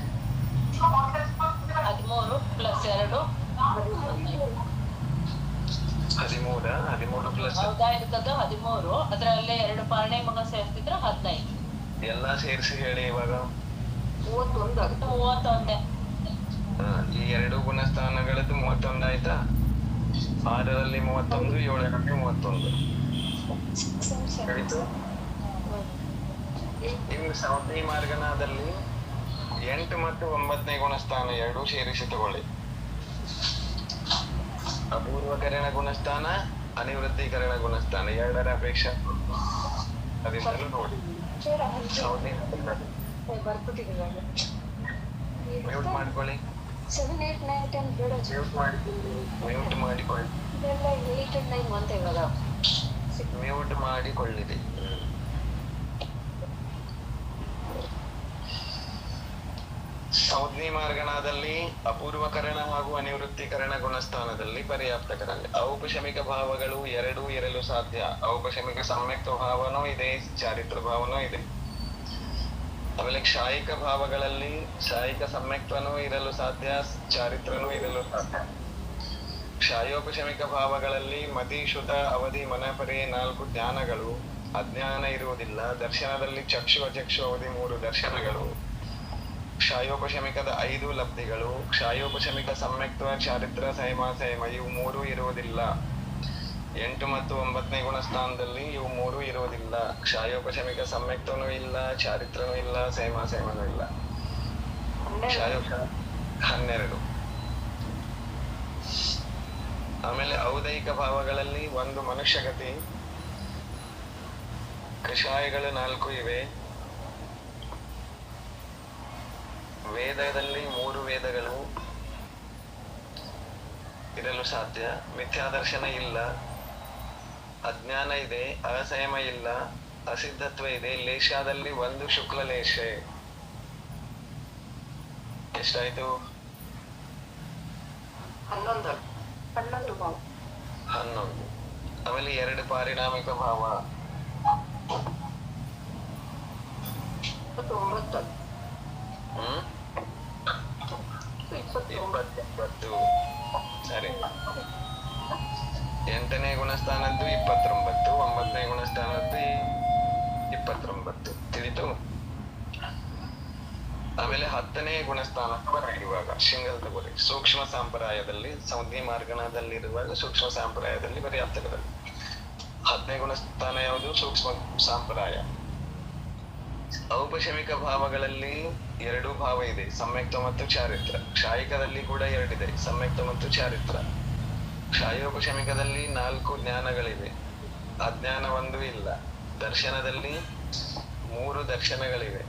13 ಪ್ಲಸ್ 2 13 ಪ್ಲಸ್ ಔದಾಯಿಕದ್ದು 13, ಅದರಲ್ಲಿ 2 ಪಾರಣೆ ಮಗ ಸೇರ್ತಿದ್ರೆ 15. ಎಲ್ಲ ಸೇರಿಸಿ ಹೇಳಿ ಇವಾಗ. 31 ಆಗುತ್ತೆ. 31. ಈ 2 ಗುಣಸ್ಥಾನಗಳದ್ದು 31 ಆಯ್ತಾ? 6ರಲ್ಲಿ 31, 7ರಲ್ಲಿ 31 ಆಯ್ತು. ಇನ್ನು ಸಂಜ್ಞೆ ಮಾರ್ಗಣದಲ್ಲಿ 8 ಮತ್ತು 9ನೇ ಗುಣಸ್ಥಾನ 2 ಸೇರಿಸಿ ತಗೊಳ್ಳಿ. ಅಪೂರ್ವಕರಣ ಗುಣಸ್ಥಾನ, ಅನಿವೃತ್ತಿಕರಣ ಗುಣಸ್ಥಾನ 2ರ ಅಪೇಕ್ಷೆ ಅದರಿಂದಲೂ ನೋಡಿ. ಮ್ಯೂಟ್ ಮಾಡ್ಕೊಳ್ಳಿ. 7, 8, 9, 10 ಬೇಡ. ಮ್ಯೂಟ್ ಮಾಡಿಕೊಳ್ಳಿ. 8 and 9 ಅಂತ ಇವಾಗ ಮ್ಯೂಟ್ ಮಾಡಿಕೊಳ್ಳಿರಿ. ಸಂಜ್ಞೆ ಮಾರ್ಗಣದಲ್ಲಿ ಅಪೂರ್ವಕರಣ ಹಾಗೂ ಅನಿವೃತ್ತಿಕರಣ ಗುಣಸ್ಥಾನದಲ್ಲಿ ಪರ್ಯಾಪ್ತಕರಲ್ಲಿ ಔಪಶಮಿಕ ಭಾವಗಳು 2 ಇರಲು ಸಾಧ್ಯ. ಔಪಶಮಿಕ ಸಮ್ಯಕ್ತ್ವ ಭಾವನೂ ಇದೆ, ಚಾರಿತ್ರ ಭಾವನೂ ಇದೆ. ಆಮೇಲೆ ಕ್ಷಾಯಿಕ ಭಾವಗಳಲ್ಲಿ ಕ್ಷಾಯಿಕ ಸಮ್ಯಕ್ತ್ವನೂ ಇರಲು ಸಾಧ್ಯ, ಚಾರಿತ್ರನೂ ಇರಲು ಸಾಧ್ಯ. ಕ್ಷಾಯೋಪಶಮಿಕ ಭಾವಗಳಲ್ಲಿ ಮತಿ, ಶುದ್ಧ, ಅವಧಿ, ಮನಪರಿ 4 ಜ್ಞಾನಗಳು, ಅಜ್ಞಾನ ಇರುವುದಿಲ್ಲ. ದರ್ಶನದಲ್ಲಿ ಚಕ್ಷು, ಅಚಕ್ಷು, ಅವಧಿ 3 ದರ್ಶನಗಳು. ಕ್ಷಾಯೋಪಶಮಿಕದ 5 ಲಬ್ಧಿಗಳು. ಕ್ಷಾಯೋಪಶಮಿಕ ಸಮ್ಯಕ್ತ್ವ, ಚಾರಿತ್ರ, ಸಂಯಮ ಇವು 3 ಇರುವುದಿಲ್ಲ. 8 ಮತ್ತು 9ನೇ ಗುಣಸ್ಥಾನದಲ್ಲಿ ಇವು 3 ಇರುವುದಿಲ್ಲ. ಕ್ಷಾಯೋಪಶಮಿಕ ಸಮ್ಯಕ್ತ್ವನೂ ಇಲ್ಲ, ಚಾರಿತ್ರನೂ ಇಲ್ಲ, ಸಂಯಮನೂ ಇಲ್ಲ. 12. ಆಮೇಲೆ ಔದೈಕ ಭಾವಗಳಲ್ಲಿ 1 ಮನುಷ್ಯಗತಿ, ಕಷಾಯಗಳು 4 ಇವೆ. ವೇದದಲ್ಲಿ 3 ವೇದಗಳು ಇರಲು ಸಾಧ್ಯ. ಮಿಥ್ಯಾದರ್ಶನ ಇಲ್ಲ, ಅಜ್ಞಾನ ಇದೆ, ಅಸಂಯಮ ಇಲ್ಲ, ಅಸಿದ್ಧತ್ವ ಇದೆ. ಲೇಷದಲ್ಲಿ 1 ಶುಕ್ಲ ಲೇಷ. ಎಷ್ಟಾಯ್ತು? 11. 11 ಭಾವ. 11. ಆಮೇಲೆ 2 ಪಾರಿಣಾಮಿಕ ಭಾವ. 29. ಹ್ಮ್ 29. ಸರಿ. 8ನೇ ಗುಣಸ್ಥಾನದ್ದು 29, 9ನೇ ಗುಣಸ್ಥಾನದ್ದು 29. ತಿಳಿತು? ಆಮೇಲೆ 10ನೇ ಗುಣಸ್ಥಾನ ಇರುವಾಗ ಶಿಂಗಲ್ ತಗೋರಿ. ಸೂಕ್ಷ್ಮ ಸಂಪ್ರದಾಯದಲ್ಲಿ ಸಂಜ್ಞೆ ಮಾರ್ಗಣದಲ್ಲಿರುವಾಗ ಸೂಕ್ಷ್ಮ ಸಂಪ್ರದಾಯದಲ್ಲಿ ಬರೀ ಅರ್ಥಗಳಲ್ಲಿ 10ನೇ ಗುಣಸ್ಥಾನ ಯಾವುದು? ಸೂಕ್ಷ್ಮ ಸಂಪ್ರದಾಯ. ಔಪಶಮಿಕ ಭಾವಗಳಲ್ಲಿ 2 ಭಾವ ಇದೆ, ಸಮ್ಯಕ್ತ ಮತ್ತು ಚಾರಿತ್ರ. ಕ್ಷಾಯಿಕದಲ್ಲಿ ಕೂಡ 2 ಇದೆ, ಸಮ್ಯಕ್ತ ಮತ್ತು ಚಾರಿತ್ರ. ಕ್ಷಾಯೋಪಶಮಿಕದಲ್ಲಿ 4 ಜ್ಞಾನಗಳಿವೆ, ಅಜ್ಞಾನ 1 ಇಲ್ಲ. ದರ್ಶನದಲ್ಲಿ 3 ದರ್ಶನಗಳಿವೆ.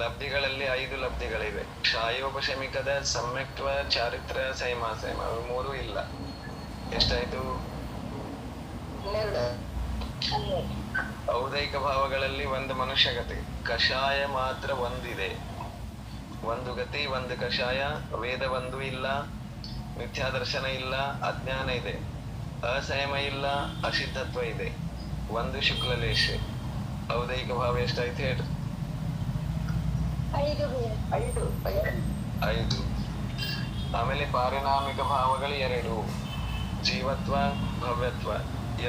ಲಬ್ಧಿಗಳಲ್ಲಿ 5 ಲಬ್ಧಿಗಳಿವೆ. ಕ್ಷಾಯೋಪಶಮಿಕದ ಸಮ್ಯಕ್ತ್ವ, ಚಾರಿತ್ರ, ಸೈಮಾಸೈಮ ಅವು 3 ಇಲ್ಲ. ಎಷ್ಟಾಯ್ತು? 12. ಔದೈಕ ಭಾವಗಳಲ್ಲಿ 1 ಮನುಷ್ಯಗತಿ. ಕಷಾಯ ಮಾತ್ರ 1 ಇದೆ. 1 ಗತಿ, 1 ಕಷಾಯ. ವೇದ 1 ಇಲ್ಲ, ಮಿಥ್ಯಾದರ್ಶನ ಇಲ್ಲ, ಅಜ್ಞಾನ ಇದೆ. ಅಸಂಯಮ ಇಲ್ಲ, ಅಸಿದ್ಧತ್ವ ಇದೆ. 1 ಶುಕ್ಲಲೇಶ. ಔದೈಕ ಭಾವ ಎಷ್ಟಾಯ್ತು ಹೇಳ್ರಿ? 5. ಆಮೇಲೆ ಪಾರಿಣಾಮಿಕ ಭಾವಗಳು 2, ಜೀವತ್ವ, ಭವ್ಯತ್ವ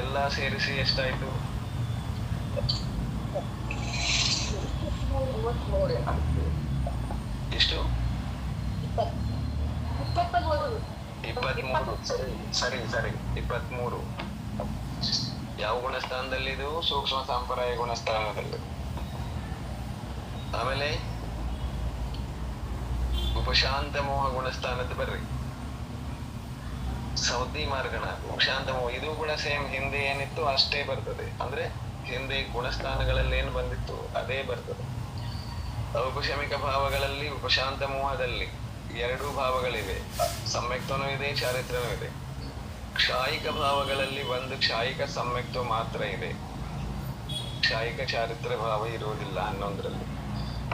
ಎಲ್ಲ ಸೇರಿಸಿ ಎಷ್ಟಾಯ್ತು? 33. ಎಷ್ಟು? 23. 23. ಸರಿ 23. ಯಾವ ಗುಣಸ್ಥಾನದಲ್ಲಿ ಇದು? ಸೂಕ್ಷ್ಮ ಸಂಪ್ರದಾಯ ಗುಣಸ್ಥಾನದಲ್ಲಿ. ಆಮೇಲೆ ಉಪಶಾಂತ ಮೋಹ ಗುಣಸ್ಥಾನದ ಬರ್ರಿ. ಸೌದಿ ಮಾರ್ಗಣ, ಉಪಶಾಂತ ಮೋಹ ಇದು ಕೂಡ ಸೇಮ್ ಹಿಂದೆ ಏನಿತ್ತು ಅಷ್ಟೇ ಬರ್ತದೆ. ಅಂದ್ರೆ ಹಿಂದೆ ಗುಣಸ್ಥಾನಗಳಲ್ಲಿ ಏನು ಬಂದಿತ್ತು ಅದೇ ಬರ್ತದೆ. ಔಪಶಮಿಕ ಭಾವಗಳಲ್ಲಿ ಉಪಶಾಂತ ಮೋಹದಲ್ಲಿ 2 ಭಾವಗಳಿವೆ, ಸಮ್ಯಕ್ತನೂ ಇದೆ, ಚಾರಿತ್ರನೂ ಇದೆ. ಕ್ಷಾಯಿಕ ಭಾವಗಳಲ್ಲಿ 1 ಕ್ಷಾಯಿಕ ಸಮ್ಯಕ್ತ್ವ ಮಾತ್ರ ಇದೆ, ಕ್ಷಾಯಿಕ ಚಾರಿತ್ರ ಭಾವ ಇರುವುದಿಲ್ಲ 11ರಲ್ಲಿ.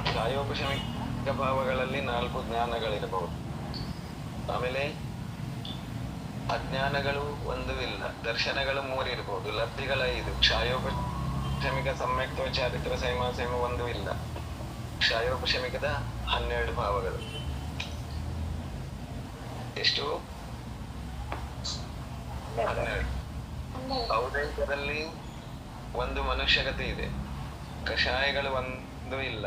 ಕ್ಷಾಯೋಪಶಮಿಕ ಭಾವಗಳಲ್ಲಿ 4 ಜ್ಞಾನಗಳಿರಬಹುದು. ಆಮೇಲೆ ಅಜ್ಞಾನಗಳು 1 ಇಲ್ಲ, ದರ್ಶನಗಳು 3 ಇರಬಹುದು, ಲಬ್ಧಿಗಳ 5. ಕ್ಷಾಯೋಪಶಮಿಕ ಸಮ್ಯಕ್ತ್ವ, ಚಾರಿತ್ರ, ಸೈಮಾಸೈಮ 1 ಇಲ್ಲ. ಕ್ಷಾಯೋಪಶಮಿಕದ 12 ಭಾವಗಳು. ಎಷ್ಟು? 12. ಔದೈಕದಲ್ಲಿ 1 ಮನುಷ್ಯಗತಿ ಇದೆ, ಕಷಾಯಗಳು 1 ಇಲ್ಲ,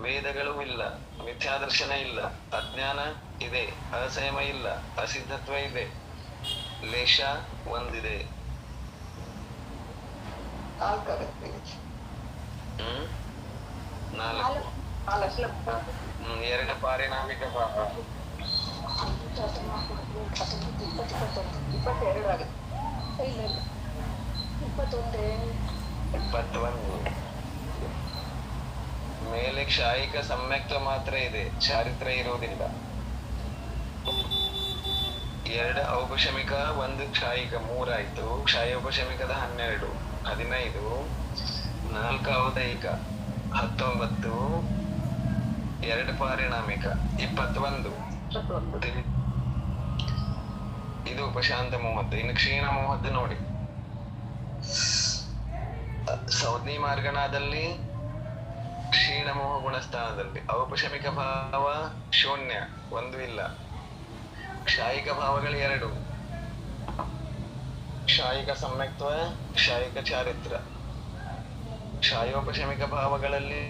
ವೇದಗಳು ಇಲ್ಲ, ಮಿಥ್ಯಾದರ್ಶನ ಇಲ್ಲ, ಅಜ್ಞಾನ ಇದೆ, ಅಸಂಯಮ ಇಲ್ಲ, ಅಸಿದ್ಧತ್ವ ಇದೆ, ಲೇಷ 1 ಇದೆ. 4 ಆಗುತ್ತೆ. 4. 2 ಪಾರಿಣಾಮಿಕ ಭಾವ. 22 ಆಗುತ್ತೆ. 21. ಮೇಲೆ ಕ್ಷಾಯಿಕ ಸಮ್ಯಕ್ತ್ವ ಮಾತ್ರ ಇದೆ, ಚಾರಿತ್ರ ಇರುವುದಿಲ್ಲ. 2 ಔಪಶಮಿಕ, 1 ಕ್ಷಾಯಿಕ, 3 ಆಯ್ತು. ಕ್ಷಾಯೋಪಶಮಿಕದ 12, 15. 4 ಔದೈಕ, 19. 2 ಪಾರಿಣಾಮಿಕ, 21. ಇದು ಉಪಶಾಂತ ಮೋಹದ್ದು. ಇನ್ನು ಕ್ಷೀಣ ಮೋಹದ್ದು ನೋಡಿ. ಸೌಜ್ಞಿ ಮಾರ್ಗಣದಲ್ಲಿ ಕ್ಷೀಣ ಮೋಹ ಗುಣಸ್ಥಾನದಲ್ಲಿ ಔಪಶಮಿಕ ಭಾವ 0, 1 ಇಲ್ಲ. ಕ್ಷಾಯಿಕ ಭಾವಗಳು 2, ಕ್ಷಾಯಿಕ ಸಮ್ಯಕ್ತ್ವ, ಕ್ಷಾಯಿಕ ಚಾರಿತ್ರ. ಕ್ಷಾಯೋಪಶಮಿಕ ಭಾವಗಳಲ್ಲಿ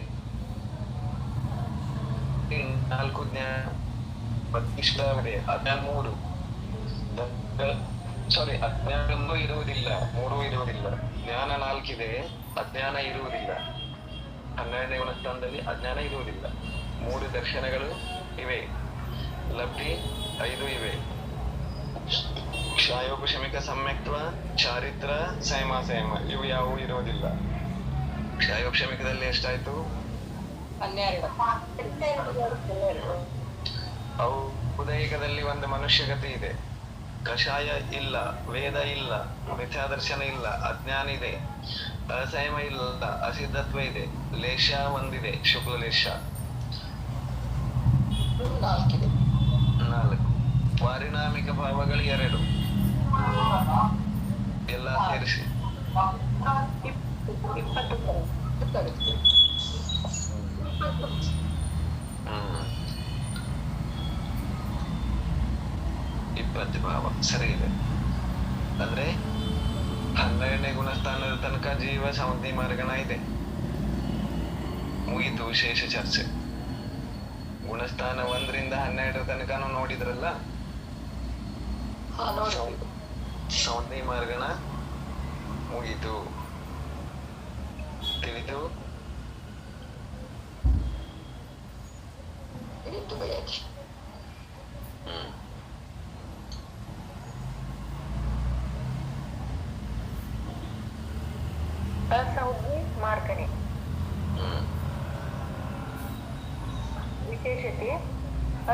4 ಜ್ಞಾನ, ಪ್ರತಿಷ್ಠಾವಿದೆ, ಅಜ್ಞಾನ 3. ಸಾರಿ, ಅಜ್ಞಾನ 1 ಇರುವುದಿಲ್ಲ, 3 ಇರುವುದಿಲ್ಲ. ಜ್ಞಾನ 4 ಇದೆ, ಅಜ್ಞಾನ ಇರುವುದಿಲ್ಲ. 12ನೇ ಗುಣಸ್ಥಾನದಲ್ಲಿ ಅಜ್ಞಾನ ಇರುವುದಿಲ್ಲ. 3 ದರ್ಶನಗಳು ಇವೆ, ಲಬ್ಧಿ 5 ಇವೆ. ಕ್ಷಾಯೋಪಶಮಿಕ ಸಮ್ಯಕ್ತ್ವ, ಚಾರಿತ್ರ, ಸೈಮಾಸೈಮ ಇವು ಯಾವುವು ಇರುವುದಿಲ್ಲ. ಕ್ಷಾಯೋಪಶಮಿಕದಲ್ಲಿ ಎಷ್ಟಾಯ್ತು? 12. ಔದೈಕದಲ್ಲಿ 1 ಮನುಷ್ಯಗತಿ ಇದೆ, ಕಷಾಯ ಇಲ್ಲ, ವೇದ ಇಲ್ಲ, ಮಿಥ್ಯಾದರ್ಶನ ಇಲ್ಲ, ಅಜ್ಞಾನ ಇದೆ, ಅಸಂಯಮ ಇಲ್ಲ, ಅಸಿದ್ಧತ್ವ ಇದೆ, ಲೇಷ 1 ಇದೆ, ಶುಕ್ಲ ಲೇಷ. ನಾಲ್ಕಿದೆ. 4. ಪಾರಿಣಾಮಿಕ ಭಾವಗಳು 2 ಎಲ್ಲ ಸೇರಿಸಿ 20 ಗೊತ್ತಾಗುತ್ತೆ. ಹ್ಮ್ 20 ಭಾವ ಸರಿ ಇದೆ. ಅಂದ್ರೆ 12ನೇ ಗುಣಸ್ಥಾನದ ತನಕ ಜೀವ ಸಮೃದ್ಧಿ ಮಾರ್ಗಣ ಇದೆ. ಮುಗಿತು ವಿಶೇಷ ಚರ್ಚೆ. ಗುಣಸ್ಥಾನ 1ರಿಂದ 12 ತನಕನೂ ನೋಡಿದ್ರಲ್ಲ, ಹಾ ನೋಡಿ. ಸಮೃದ್ಧಿ ಮಾರ್ಗಣ ಮುಗಿತು. ತಿಳಿತು? ತಿಳಿತು ಭಯಾಜಿ. ಹ್ಮ್ असंज्ञ मार्गणे ಹ್ಮ್ ವಿಶೇಷತೆ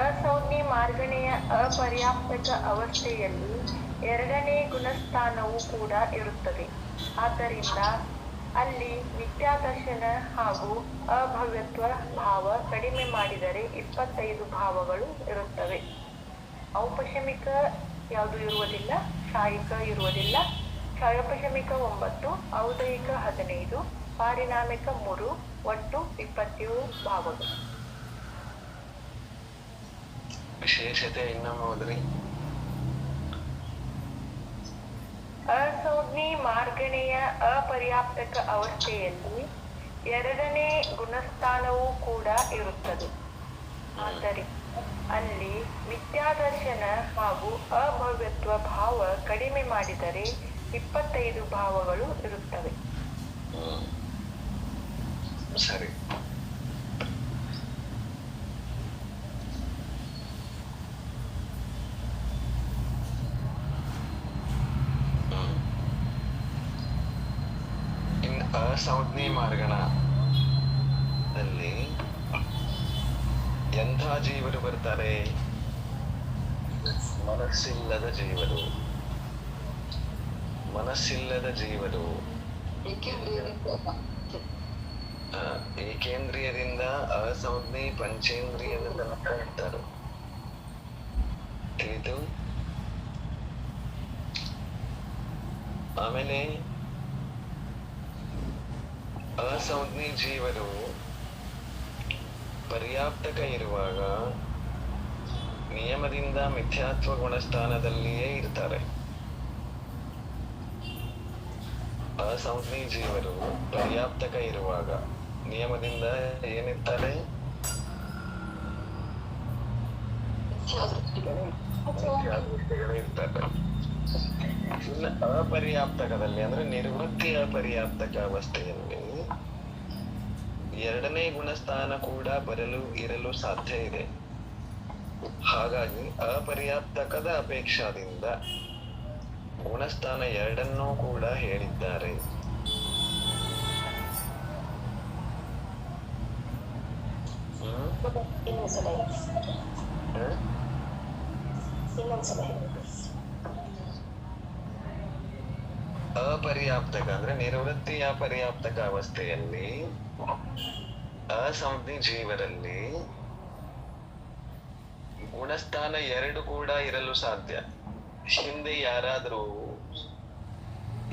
ಅಸಂಜ್ಞ ಮಾರ್ಗಣೆಯ ಅಪರ್ಯಾಪ್ತಕ ಅವಸ್ಥೆಯಲ್ಲಿ 2ನೇ ಗುಣಸ್ಥಾನವೂ ಕೂಡ ಇರುತ್ತದೆ. ಆದ್ದರಿಂದ ಅಲ್ಲಿ ಮಿಥ್ಯಾದರ್ಶನ ಹಾಗೂ ಅಭವ್ಯತ್ವ ಭಾವ ಕಡಿಮೆ ಮಾಡಿದರೆ 25 ಭಾವಗಳು ಇರುತ್ತವೆ. ಔಪಶಮಿಕ ಯಾವುದು ಇರುವುದಿಲ್ಲ, ಶಾಯಿಕ ಇರುವುದಿಲ್ಲ. ಕ್ಷಯೋಪಶಮಿಕ 9, ಔದಯಿಕ 15, ಪಾರಿಣಾಮಿಕ 3, ಒಟ್ಟು 27 ಭಾವಗಳು. ವಿಶೇಷತೆ ಇನ್ನೊಮ್ಮೆ ಹೋದ್ರಿ. ಅಸಂಜ್ಞ ಮಾರ್ಗಣೆಯ ಅಪರ್ಯಾಪ್ತಕ ಅವಸ್ಥೆಯಲ್ಲಿ 2ನೇ ಗುಣಸ್ಥಾನವೂ ಕೂಡ ಇರುತ್ತದೆ. ಆದ್ದರಿಂದ ಅಲ್ಲಿ ಮಿಥ್ಯಾದರ್ಶನ ಹಾಗೂ ಅಭವ್ಯತ್ವ ಭಾವ ಕಡಿಮೆ ಮಾಡಿದರೆ 25 ಭಾವಗಳು ಇರುತ್ತವೆ. ಸರಿ. ಇನ್ನು ಅಸಂಜ್ಞ ಮಾರ್ಗಣದಲ್ಲಿ ಎಂಥ ಜೀವರು ಬರ್ತಾರೆ? ಮನಸ್ಸಿಲ್ಲದ ಜೀವರು. ಮನಸ್ಸಿಲ್ಲದ ಜೀವರು ಏಕೇಂದ್ರಿಯದಿಂದ ಅಸಂಜ್ಞ ಪಂಚೇಂದ್ರಿಯದ ತನಕ ಇರ್ತಾರೆ. ತಿಳಿದು? ಆಮೇಲೆ ಅಸಂಜ್ಞ ಜೀವರು ಪರ್ಯಾಪ್ತಕ ಇರುವಾಗ ನಿಯಮದಿಂದ ಮಿಥ್ಯಾತ್ವ ಗುಣಸ್ಥಾನದಲ್ಲಿಯೇ ಇರ್ತಾರೆ. ಅಸಂಜ್ಞ ಜೀವರು ಪರ್ಯಾಪ್ತಕ ಇರುವಾಗ ನಿಯಮದಿಂದ ಏನಿರ್ತಾರೆ? ಮಿಥ್ಯಾದೃಷ್ಟಿಗಳೇ ಇರ್ತಾರೆ. ಇನ್ನು ಅಪರ್ಯಾಪ್ತಕದಲ್ಲಿ ಅಂದ್ರೆ ನಿರ್ವೃತ್ತಿ ಅಪರ್ಯಾಪ್ತಕ ಅವಸ್ಥೆಯಲ್ಲಿ 2ನೇ ಗುಣಸ್ಥಾನ ಕೂಡ ಇರಲು ಸಾಧ್ಯ ಇದೆ. ಹಾಗಾಗಿ ಅಪರ್ಯಾಪ್ತಕದ ಅಪೇಕ್ಷಾದಿಂದ ಗುಣಸ್ಥಾನ 2ನ್ನೂ ಕೂಡ ಹೇಳಿದ್ದಾರೆ. ಅಪರ್ಯಾಪ್ತಕ ಅಂದ್ರೆ ನಿರ್ವೃತ್ತಿ ಅಪರ್ಯಾಪ್ತಕ ಅವಸ್ಥೆಯಲ್ಲಿ ಅಸಂಜ್ಞ ಜೀವರಲ್ಲಿ ಗುಣಸ್ಥಾನ 2 ಕೂಡ ಇರಲು ಸಾಧ್ಯ. ಹಿಂದೆ ಯಾರಾದ್ರೂ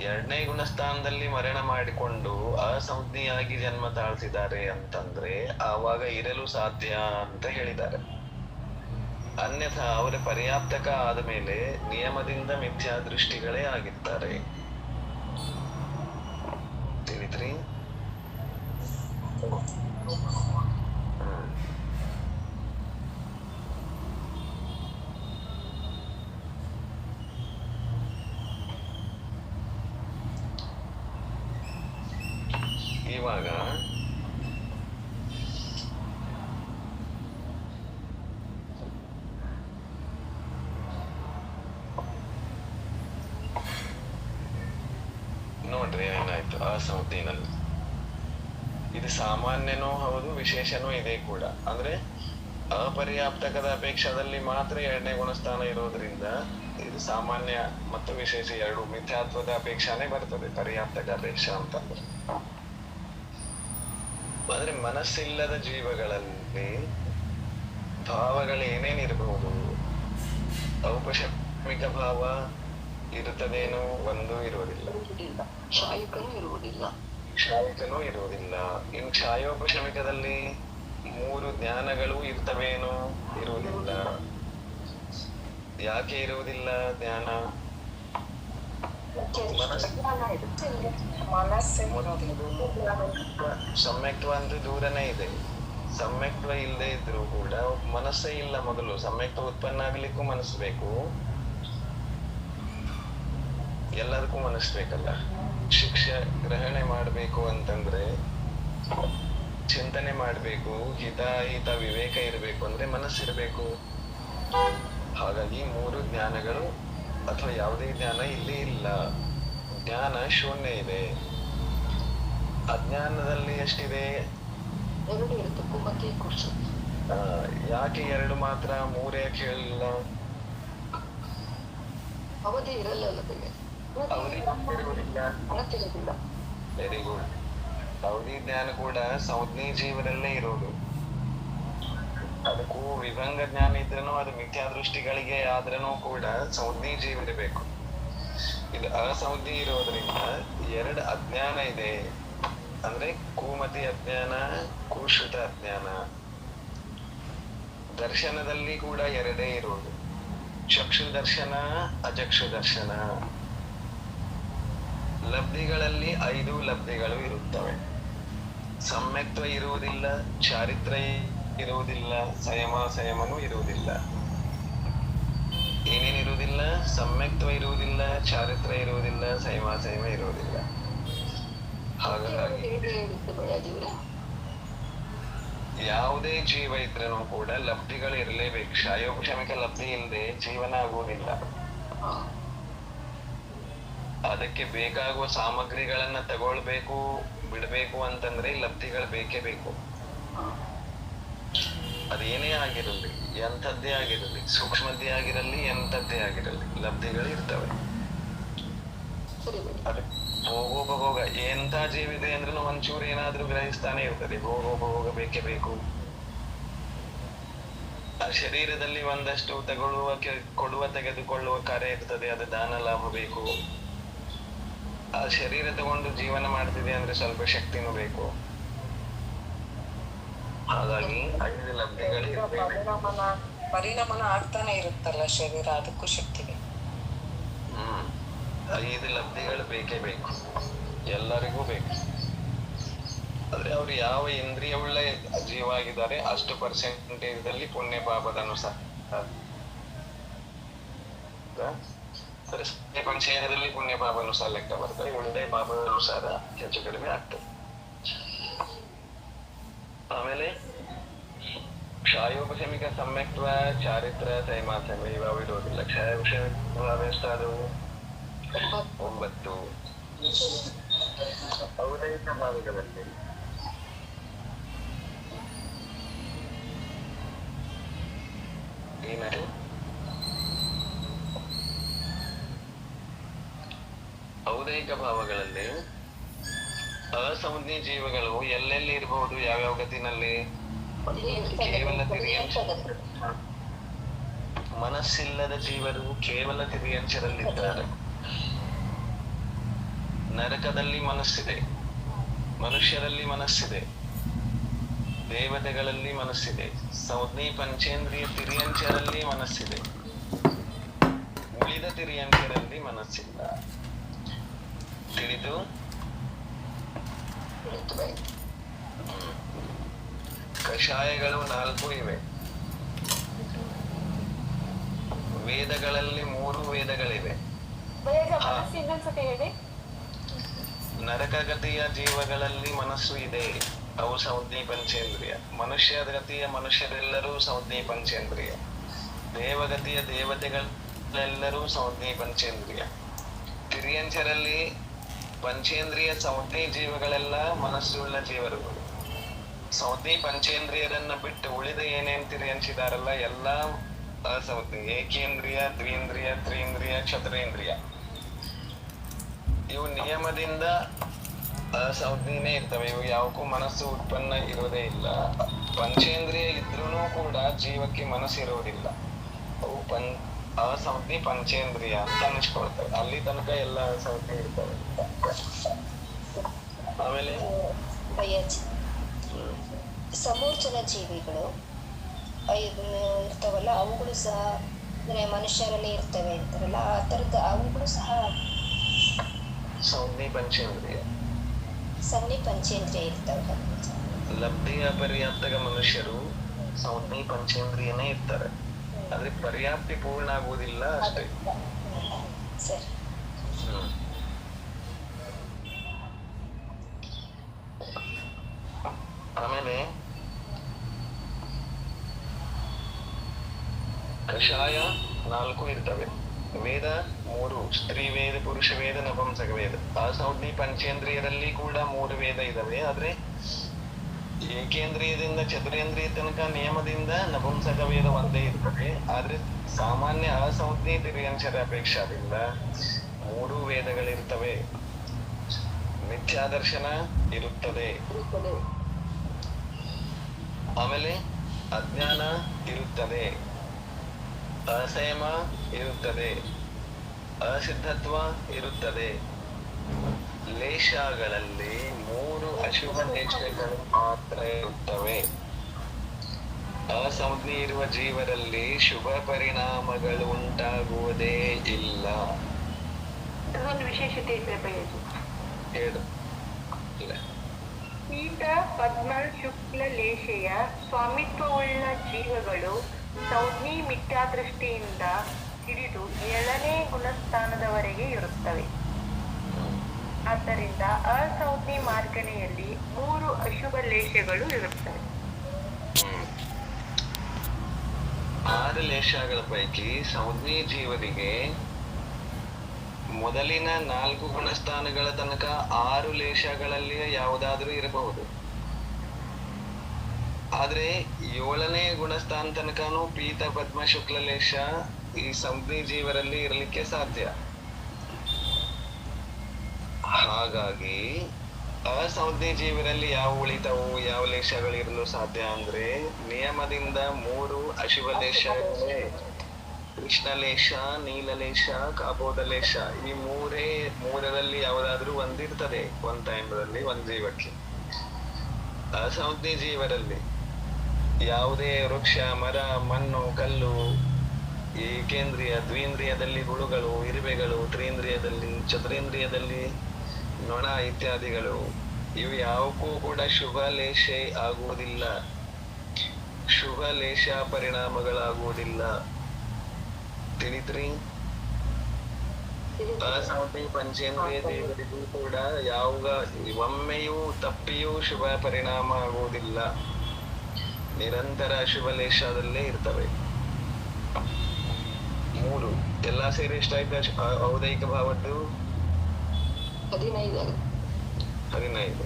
2ನೇ ಗುಣಸ್ಥಾನದಲ್ಲಿ ಮರಣ ಮಾಡಿಕೊಂಡು ಅಸಂಜ್ಞಿಯಾಗಿ ಜನ್ಮ ತಾಳ್ತಿದ್ದಾರೆ ಅಂತಂದ್ರೆ ಆವಾಗ ಇರಲು ಸಾಧ್ಯ ಅಂತ ಹೇಳಿದ್ದಾರೆ. ಅನ್ಯಥಾ ಅವರ ಪರ್ಯಾಪ್ತಕ ಆದಮೇಲೆ ನಿಯಮದಿಂದ ಮಿಥ್ಯಾ ದೃಷ್ಟಿಗಳೇ ಆಗಿರ್ತಾರೆ. ತಿಳಿದ್ರಿ? ಇವಾಗ ನೋಡ್ರಿ ಏನಾಯ್ತು ಅಸಂಜ್ಞೆನಲ್ಲಿ. ಇದು ಸಾಮಾನ್ಯನೂ ಹೌದು, ವಿಶೇಷನೂ ಇದೆ ಕೂಡ. ಅಂದ್ರೆ ಅಪರ್ಯಾಪ್ತಕದ ಅಪೇಕ್ಷಾದಲ್ಲಿ ಮಾತ್ರ 2ನೇ ಗುಣಸ್ಥಾನ ಇರೋದ್ರಿಂದ ಇದು ಸಾಮಾನ್ಯ ಮತ್ತು ವಿಶೇಷ 2 ಮಿಥ್ಯಾತ್ವದ ಅಪೇಕ್ಷಾನೇ ಬರ್ತದೆ. ಪರ್ಯಾಪ್ತಕ ಅಪೇಕ್ಷಾ ಅಂತಂದ್ರೆ ಅಂದ್ರೆ ಮನಸ್ಸಿಲ್ಲದ ಜೀವಗಳಲ್ಲಿ ಭಾವಗಳು ಏನೇನಿರಬಹುದು. ಔಪಶಮಿಕ ಭಾವ ಇರುತ್ತದೇನೋ, ಒಂದು ಇರುವುದಿಲ್ಲ. ಇರುವುದಿಲ್ಲ, ಶಾಯುಕನೂ ಇರುವುದಿಲ್ಲ. ಕ್ಷಾಯಿಕನೂ ಇರುವುದಿಲ್ಲ. ಇನ್ನು ಕ್ಷಾಯೋಪಶಮಿಕದಲ್ಲಿ 3 ಜ್ಞಾನಗಳು ಇರ್ತವೇನೋ, ಇರುವುದಿಲ್ಲ. ಯಾಕೆ ಇರುವುದಿಲ್ಲ ಜ್ಞಾನ? ಜ್ಞಾನ ಇರುತ್ತೆ. ಮನಸ್ಸೇ ಇರೋದಿಲ್ಲ. ಸಮ್ಯಕ್ತ್ವ ಅಂತೂ ದೂರನೇ ಇದೆ. ಸಮ್ಯಕ್ತ್ವ ಇಲ್ಲದೆ ಇದ್ರು ಕೂಡ ಮನಸ್ಸೇ ಇಲ್ಲ. ಮೊದಲು ಸಮ್ಯಕ್ತ್ವ ಉತ್ಪನ್ನ ಆಗ್ಲಿಕ್ಕೂ ಮನಸ್ಸು ಬೇಕು, ಎಲ್ಲದಕ್ಕೂ ಮನಸ್ಸು ಬೇಕಲ್ಲ. ಶಿಕ್ಷೆ ಗ್ರಹಣೆ ಮಾಡ್ಬೇಕು ಅಂತಂದ್ರೆ, ಚಿಂತನೆ ಮಾಡ್ಬೇಕು, ಹಿತಾಹಿತ ವಿವೇಕ ಇರಬೇಕು ಅಂದ್ರೆ ಮನಸ್ಸಿರ್ಬೇಕು. ಹಾಗಾಗಿ 3 ಜ್ಞಾನಗಳು ಅಥವಾ ಯಾವುದೇ ಜ್ಞಾನ ಇಲ್ಲಿ ಇಲ್ಲ. ಜ್ಞಾನ ಶೂನ್ಯ ಇದೆ. ಅಜ್ಞಾನದಲ್ಲಿ ಎಷ್ಟಿದೆ? 2 ಇರುತ್ತೆ, ಕುಮತಿ ಕುರ್ಸು. ಯಾಕೆ 2 ಮಾತ್ರ, 3 ಯಾಕೆ ಹೇಳಿಲ್ಲ? ಅವಧಿ ಇರಲ್ಲ ಅಲ್ಲದೆ ಅನತಿರೋದಿಲ್ಲ. Very good. ಅವಧಿ ಜ್ಞಾನ ಕೂಡ ಸಂಜ್ಞೆ ಜೀವನಲ್ಲೇ ಇರೋದು. ಅದಕ್ಕೂ ವಿಭಂಗ ಜ್ಞಾನ ಇದ್ರೂ ಅದು ಮಿಥ್ಯಾ ದೃಷ್ಟಿಗಳಿಗೆ ಆದ್ರೂ ಕೂಡ ಸಂಜ್ಞೆ ಜೀವ ಇರಬೇಕು. ಇದು ಅಸಂಜ್ಞೆ ಇರೋದ್ರಿಂದ 2 ಅಜ್ಞಾನ ಇದೆ. ಅಂದ್ರೆ ಕೂಮತಿ ಅಜ್ಞಾನ, ಕೂಶ್ರುತ ಅಜ್ಞಾನ. ದರ್ಶನದಲ್ಲಿ ಕೂಡ 2 ಇರುವುದು, ಚಕ್ಷು ದರ್ಶನ, ಅಚಕ್ಷು ದರ್ಶನ. ಲಬ್ಧಿಗಳಲ್ಲಿ 5 ಲಬ್ಧಿಗಳು ಇರುತ್ತವೆ. ಸಮ್ಯಕ್ತ್ವ ಇರುವುದಿಲ್ಲ, ಚಾರಿತ್ರ್ಯ ಇರುವುದಿಲ್ಲ, ಸಂಯಮನೂ ಇರುವುದಿಲ್ಲ. ಏನೇನಿರುವುದಿಲ್ಲ? ಸಮ್ಯಕ್ತ್ವ ಇರುವುದಿಲ್ಲ, ಚಾರಿತ್ರ್ಯ ಇರುವುದಿಲ್ಲ, ಸಂಯಮ ಇರುವುದಿಲ್ಲ. ಹಾಗಾಗಿ ಇರುತ್ತೆ ಬಳ್ಳಾಜಿಯವರೇ. ಯಾವುದೇ ಜೀವ ಇದ್ರೂ ಕೂಡ ಲಬ್ಧಿಗಳು ಇರಲೇಬೇಕು. ಕ್ಷಾಯೋಪಶಮಿಕ ಲಬ್ಧಿ ಇಲ್ಲದೆ ಜೀವನ ಆಗುವುದಿಲ್ಲ. ಅದಕ್ಕೆ ಬೇಕಾಗುವ ಸಾಮಗ್ರಿಗಳನ್ನ ತಗೊಳ್ಬೇಕು, ಬಿಡ್ಬೇಕು ಅಂತಂದ್ರೆ ಲಬ್ಧಿಗಳು ಬೇಕೇ ಬೇಕು. ಅದೇನೇ ಆಗಿರಲಿ, ಎಂಥದ್ದೇ ಆಗಿರಲಿ, ಸೂಕ್ಷ್ಮದ್ದೇ ಆಗಿರಲಿ, ಎಂಥದ್ದೇ ಆಗಿರಲಿ, ಲಬ್ಧಿಗಳು ಇರ್ತವೆ. ಅದಕ್ಕೆ ಭೋಗೋಪಭೋಗ ಎಂಥ ಜೀವಿದೆ ಅಂದ್ರೂ ಒಂಚೂರು ಏನಾದ್ರೂ ಗ್ರಹಿಸ್ತಾನೆ ಇರ್ತದೆ. ಭೋಗೋಪಭೋಗ ಬೇಕೇ ಬೇಕು. ಆ ಶರೀರದಲ್ಲಿ ಒಂದಷ್ಟು ಕೊಡುವ ತೆಗೆದುಕೊಳ್ಳುವ ಕಾರ್ಯ ಇರ್ತದೆ, ಅದು ದಾನ ಲಾಭ ಬೇಕು. ಆ ಶರೀರ ತಗೊಂಡು ಜೀವನ ಮಾಡ್ತಿದೆ ಅಂದ್ರೆ ಸ್ವಲ್ಪ ಶಕ್ತಿನೂ ಬೇಕು. ಹಾಗಾಗಿ 5 ಲಬ್ಧಿಗಳು ಪರಿಣಾಮನ ಆಗ್ತಾನೆ ಇರುತ್ತಲ್ಲ ಶರೀರ, ಅದಕ್ಕೂ ಶಕ್ತಿ ಬೇಕು. 5 ಲಬ್ಧಿಗಳು ಬೇಕೇ ಬೇಕು, ಎಲ್ಲರಿಗೂ ಬೇಕು. ಆದ್ರೆ ಅವ್ರು ಯಾವ ಇಂದ್ರಿಯವುಳ್ಳ ಜೀವ ಆಗಿದ್ದಾರೆ ಅಷ್ಟು ಪರ್ಸೆಂಟೇಜ್ ಪುಣ್ಯ ಪಾಪದ ಅನುಸಾರ ಪಂಚೇಯದಲ್ಲಿ ಪುಣ್ಯ ಪಾಪ ಅನುಸಾರ ಲೆಕ್ಕ ಬರ್ತದೆ. ಉಳಿದ ಪಾಪದ ಅನುಸಾರ ಹೆಚ್ಚು ಕಡಿಮೆ ಆಗ್ತದೆ. ಆಮೇಲೆ ಕ್ಷಾಯೋಪಶಮಿಕ ಸಮ್ಯಕ್ತ್ವ, ಚಾರಿತ್ರ್ಯ, ಸಂಯಮ ಇವಾಗ ಇರೋದಿಲ್ಲ. ಕ್ಷಾಯೋಪಶಮಿಕ ಎಷ್ಟಾದವು? 9. ಔದೈಕ ಭಾವಗಳಲ್ಲಿ ಏನಾದ್ರು ಔದೈಕ ಭಾವಗಳಲ್ಲಿ ಅಸಂಜ್ಞೆ ಜೀವಗಳು ಎಲ್ಲೆಲ್ಲಿ ಇರಬಹುದು? ಯಾವ್ಯಾವ ಗತಿನಲ್ಲಿ? ಕೇವಲ ಮನಸ್ಸಿಲ್ಲದ ಜೀವರು ಕೇವಲ ತಿರಿಯಂಚರಲ್ಲಿದ್ದಾರೆ. ನರಕದಲ್ಲಿ ಮನಸ್ಸಿದೆ, ಮನುಷ್ಯರಲ್ಲಿ ಮನಸ್ಸಿದೆ, ದೇವತೆಗಳಲ್ಲಿ ಮನಸ್ಸಿದೆ. ಸಂಜ್ಞೆ ಪಂಚೇಂದ್ರಿಯ ತಿರಿಯಂಚರಲ್ಲಿ ಮನಸ್ಸಿದೆ, ಉಳಿದ ತಿರಿಯಂಚರಲ್ಲಿ ಮನಸ್ಸಿಲ್ಲ. ತಿಳಿದು ಕಷಾಯಗಳು 4 ಇವೆ. ವೇದಗಳಲ್ಲಿ 3 ವೇದಗಳಿವೆ. ನರಕಗತಿಯ ಜೀವಗಳಲ್ಲಿ ಮನಸ್ಸು ಇದೆ, ಅವು ಸಂಜ್ಞೆ ಪಂಚೇಂದ್ರಿಯ. ಮನುಷ್ಯ ಗತಿಯ ಮನುಷ್ಯರೆಲ್ಲರೂ ಸಂಜ್ಞೆ ಪಂಚೇಂದ್ರಿಯ. ದೇವಗತಿಯ ದೇವತೆಗಳೆಲ್ಲರೂ ಸಂಜ್ಞೆ ಪಂಚೇಂದ್ರಿಯ. ತಿರಿಯಂಚರಲ್ಲಿ ಪಂಚೇಂದ್ರಿಯ ಸಂಜ್ಞೆ ಜೀವಗಳೆಲ್ಲ ಮನಸ್ಸುಳ್ಳ ಜೀವರುಗಳು. ಸಂಜ್ಞೆ ಪಂಚೇಂದ್ರಿಯರನ್ನ ಬಿಟ್ಟು ಉಳಿದ ಏನೇನ್ ತಿರಿಯಂಚಿದಾರಲ್ಲ ಎಲ್ಲ ಅಸಂಜ್ಞೆ. ಏಕೇಂದ್ರಿಯ, ದ್ವಿಂದ್ರಿಯ, ತ್ರೀಂದ್ರಿಯ, ಕ್ಷತ್ರೇಂದ್ರಿಯ. ಇವು ನಿಯಮದಿಂದ ಅಸಂಜ್ಞೆನೇ ಇರ್ತವೆ. ಇವು ಯಾವಕ್ಕೂ ಮನಸ್ಸು ಉತ್ಪನ್ನ ಇರೋದೇ ಇಲ್ಲ. ಪಂಚೇಂದ್ರಿಯ ಇದ್ರೂ ಕೂಡ ಜೀವಕ್ಕೆ ಮನಸ್ಸು ಇರೋದಿಲ್ಲ. ಅವು ಅಸಂಜ್ಞೆ ಪಂಚೇಂದ್ರಿಯ ಅಂತ ಅನಿಸ್ಕೊಳ್ತವೆ. ಅಲ್ಲಿ ತನಕ ಎಲ್ಲ ಅಸಂಜ್ಞೆ ಇರ್ತವೆ. ಆಮೇಲೆ ಭಯ್ಯಾಜಿ ಸಮೂರ್ಜನ ಜೀವಿಗಳು ಇರ್ತಾವಲ್ಲ, ಅವುಗಳು ಸಹ ಅಂದ್ರೆ ಮನುಷ್ಯರಲ್ಲಿ ಇರ್ತವೆ ಅಂತಾರಲ್ಲ, ಆ ತರದ ಅವುಗಳು ಸಹ ಸಂಜ್ಞೆ ಪಂಚೇಂದ್ರಿಯ, ಸಂಜ್ಞೆ ಪಂಚೇಂದ್ರಿಯ ಇರ್ತವೆ. ಲಬ್ಧಿಯ ಪರ್ಯಾಪ್ತಕ ಮನುಷ್ಯರು ಸಂಜ್ಞೆ ಪಂಚೇಂದ್ರಿಯನೇ ಇರ್ತಾರೆ. ಆದ್ರೆ ಪರ್ಯಾಪ್ತಿ ಪೂರ್ಣ ಆಗುವುದಿಲ್ಲ ಅಷ್ಟೇ. ಸರಿ. ಆಮೇಲೆ ಕಷಾಯ 4 ಇರ್ತವೆ. ವೇದ 3, ಸ್ತ್ರೀ ವೇದ, ಪುರುಷ ವೇದ, ನಪುಂಸಕ ವೇದ. ಅಸಂಜ್ಞೆ ಪಂಚೇಂದ್ರಿಯರಲ್ಲಿ ಕೂಡ 3 ವೇದ ಇದಾವೆ. ಆದ್ರೆ ಏಕೇಂದ್ರಿಯದಿಂದ ಚತುರೇಂದ್ರಿಯ ತನಕ ನಿಯಮದಿಂದ ನಪುಂಸಕ ವೇದ ಒಂದೇ ಇರ್ತದೆ. ಆದ್ರೆ ಸಾಮಾನ್ಯ ಅಸಂಜ್ಞೆ ತಿರ್ಯಂಚರ ಅಪೇಕ್ಷಾದಿಂದ 3 ವೇದಗಳಿರ್ತವೆ. ಮಿಥ್ಯಾದರ್ಶನ ಇರುತ್ತದೆ. ಆಮೇಲೆ ಅಜ್ಞಾನ ಇರುತ್ತದೆ, ಅಸಂಯಮ ಇರುತ್ತದೆ, ಅಸಿದ್ಧತ್ವ ಇರುತ್ತದೆ. ಲೇಷಗಳಲ್ಲಿ 3 ಅಶುಭ ಲೇಷಗಳು ಮಾತ್ರ ಇರುತ್ತವೆ. ಅಸಂಜ್ಞೆ ಇರುವ ಜೀವರಲ್ಲಿ ಶುಭ ಪರಿಣಾಮಗಳು ಉಂಟಾಗುವುದೇ ಇಲ್ಲ. ಅದೊಂದು ವಿಶೇಷತೆ ಇದೆ ಭಯ್ಯಾಜಿ. ಹೇಳು. ಪೀಠ ಪದ್ಮ ಶುಕ್ಲ ಲೇಷೆಯ ಸ್ವಾಮಿತ್ವವುಳ್ಳ ಜೀವಗಳು ಸಂಜ್ಞೆ ಮಿಥ್ಯಾದೃಷ್ಟಿಯಿಂದ ಹಿಡಿದು 7ನೇ ಗುಣಸ್ಥಾನದವರೆಗೆ ಇರುತ್ತವೆ. ಆದ್ದರಿಂದ ಅಸಂಜ್ಞೆ ಮಾರ್ಗಣೆಯಲ್ಲಿ 3 ಅಶುಭ ಲೇಷಗಳು ಇರುತ್ತವೆ. 6 ಲೇಷಗಳ ಪೈಕಿ ಸಂಜ್ಞೆ ಜೀವರಿಗೆ ಮೊದಲಿನ 4 ಗುಣಸ್ಥಾನಗಳ ತನಕ 6 ಲೇಷಗಳಲ್ಲಿ ಯಾವುದಾದ್ರೂ ಇರಬಹುದು. ಆದ್ರೆ 7ನೇ ಗುಣಸ್ಥಾನ ತನಕನೂ ಪೀತ ಪದ್ಮ ಶುಕ್ಲ ಲೇಷ ಈ ಸಂಜ್ಞೆ ಜೀವರಲ್ಲಿ ಇರಲಿಕ್ಕೆ ಸಾಧ್ಯ. ಹಾಗಾಗಿ ಅಸಂಜ್ಞೆ ಜೀವರಲ್ಲಿ ಯಾವ ಉಳಿತವು, ಯಾವ ಲೇಷಗಳು ಇರಲು ಸಾಧ್ಯ ಅಂದ್ರೆ ನಿಯಮದಿಂದ 3 ಅಶುಭ ಲೇಷಗಳೇ. ಕೃಷ್ಣಲೇಷ, ನೀಲಲೇಷ, ಕಾಬೋಧಲೇಷ ಈ 3ರಲ್ಲಿ ಯಾವುದಾದ್ರೂ ಒಂದಿರ್ತದೆ ಒಂದ್ ಟೈಮ್ದಲ್ಲಿ ಒಂದ್ ಜೀವಕ್ಕೆ. ಅಸಂಜ್ಞೆ ಜೀವರಲ್ಲಿ ಯಾವುದೇ ವೃಕ್ಷ, ಮರ, ಮಣ್ಣು, ಕಲ್ಲು, ಏಕೇಂದ್ರಿಯ, ದ್ವಿಂದ್ರಿಯದಲ್ಲಿ ಹುಳುಗಳು, ಇರುವೆಗಳು, ತ್ರೀಂದ್ರಿಯದಲ್ಲಿ, ಚತುರೇಂದ್ರಿಯದಲ್ಲಿ ನೊಣ ಇತ್ಯಾದಿಗಳು, ಇವು ಯಾವಕ್ಕೂ ಕೂಡ ಶುಭ ಲೇಷೆ ಆಗುವುದಿಲ್ಲ, ಶುಭ ಲೇಷ ಪರಿಣಾಮಗಳಾಗುವುದಿಲ್ಲ. ತಿಳಿದ್ರಿ? ಅಸಂಜ್ಞೆ ಪಂಚೇಂದ್ರಿಯ ದೇವರಿಗೂ ಕೂಡ ಒಮ್ಮೆಯೂ ತಪ್ಪಿಯೂ ಶುಭ ಪರಿಣಾಮ ಆಗುವುದಿಲ್ಲ. ನಿರಂತರ ಶುಭ ಲೇಷದಲ್ಲೇ ಇರ್ತವೆ. 3 ಎಲ್ಲ ಸೇರಿ ಎಷ್ಟಾಯ್ತು ಔದೈಕ ಭಾವದ್ದು? 15.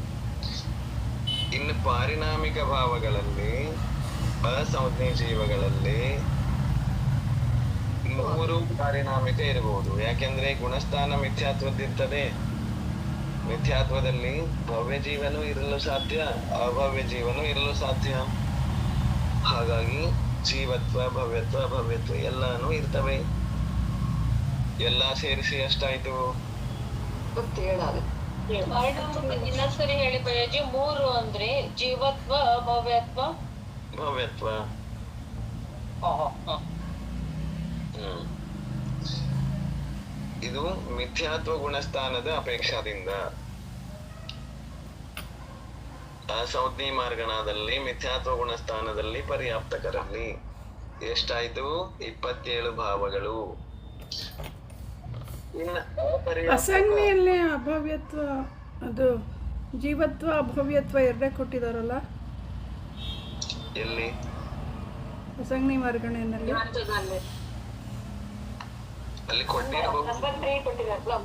ಇನ್ನು ಪಾರಿಣಾಮಿಕ ಭಾವಗಳಲ್ಲಿ ಅಸಂಜ್ಞೆ ಜೀವಗಳಲ್ಲಿ 3 ಪಾರಿಣಾಮಿಕ ಇರಬಹುದು. ಯಾಕೆಂದ್ರೆ ಗುಣಸ್ಥಾನ ಮಿಥ್ಯಾತ್ವದ್ದಿರ್ತದೆ. ಮಿಥ್ಯಾತ್ವದಲ್ಲಿ ಭವ್ಯ ಜೀವನೂ ಇರಲು ಸಾಧ್ಯ, ಅಭವ್ಯ ಜೀವನೂ ಇರಲು ಸಾಧ್ಯ. ಹಾಗಾಗಿ ಜೀವತ್ವ, ಭವ್ಯತ್ವ ಎಲ್ಲಾನು ಇರ್ತವೆ. ಎಲ್ಲಾ ಸೇರಿಸಿ ಎಷ್ಟಾಯ್ತು? 27. ಇನ್ನೊಂದ್ಸರಿ ಹೇಳಿ ಭಯ್ಯಾಜಿ. 3 ಅಂದ್ರೆ ಜೀವತ್ವ, ಅಭವ್ಯತ್ವ, ಭವ್ಯತ್ವ. ಇದು ಮಿಥ್ಯಾತ್ವ ಗುಣಸ್ಥಾನದ ಅಪೇಕ್ಷಾದಿಂದ. ಅಸಂಜ್ಞೆ ಮಾರ್ಗಣದಲ್ಲಿ ಮಿಥ್ಯಾತ್ವ ಗುಣಸ್ಥಾನದಲ್ಲಿ ಪರ್ಯಾಪ್ತಕರಲ್ಲಿ ಎಷ್ಟಾಯ್ತು? 27 ಭಾವಗಳು. ಅಸಂಜ್ಞೆಯಲ್ಲಿ ಅಭವ್ಯತ್ವ, ಅದು ಜೀವತ್ವ ಅಭವ್ಯತ್ವ 2 ಕೊಟ್ಟಿದಾರಲ್ಲ ಎಲ್ಲಿ? ಅಸಂಜ್ಞೆ ಮಾರ್ಗಣೆಯಲ್ಲಿ ಅಲ್ಲಿ ಕೊಟ್ಟಿರಬಹುದು.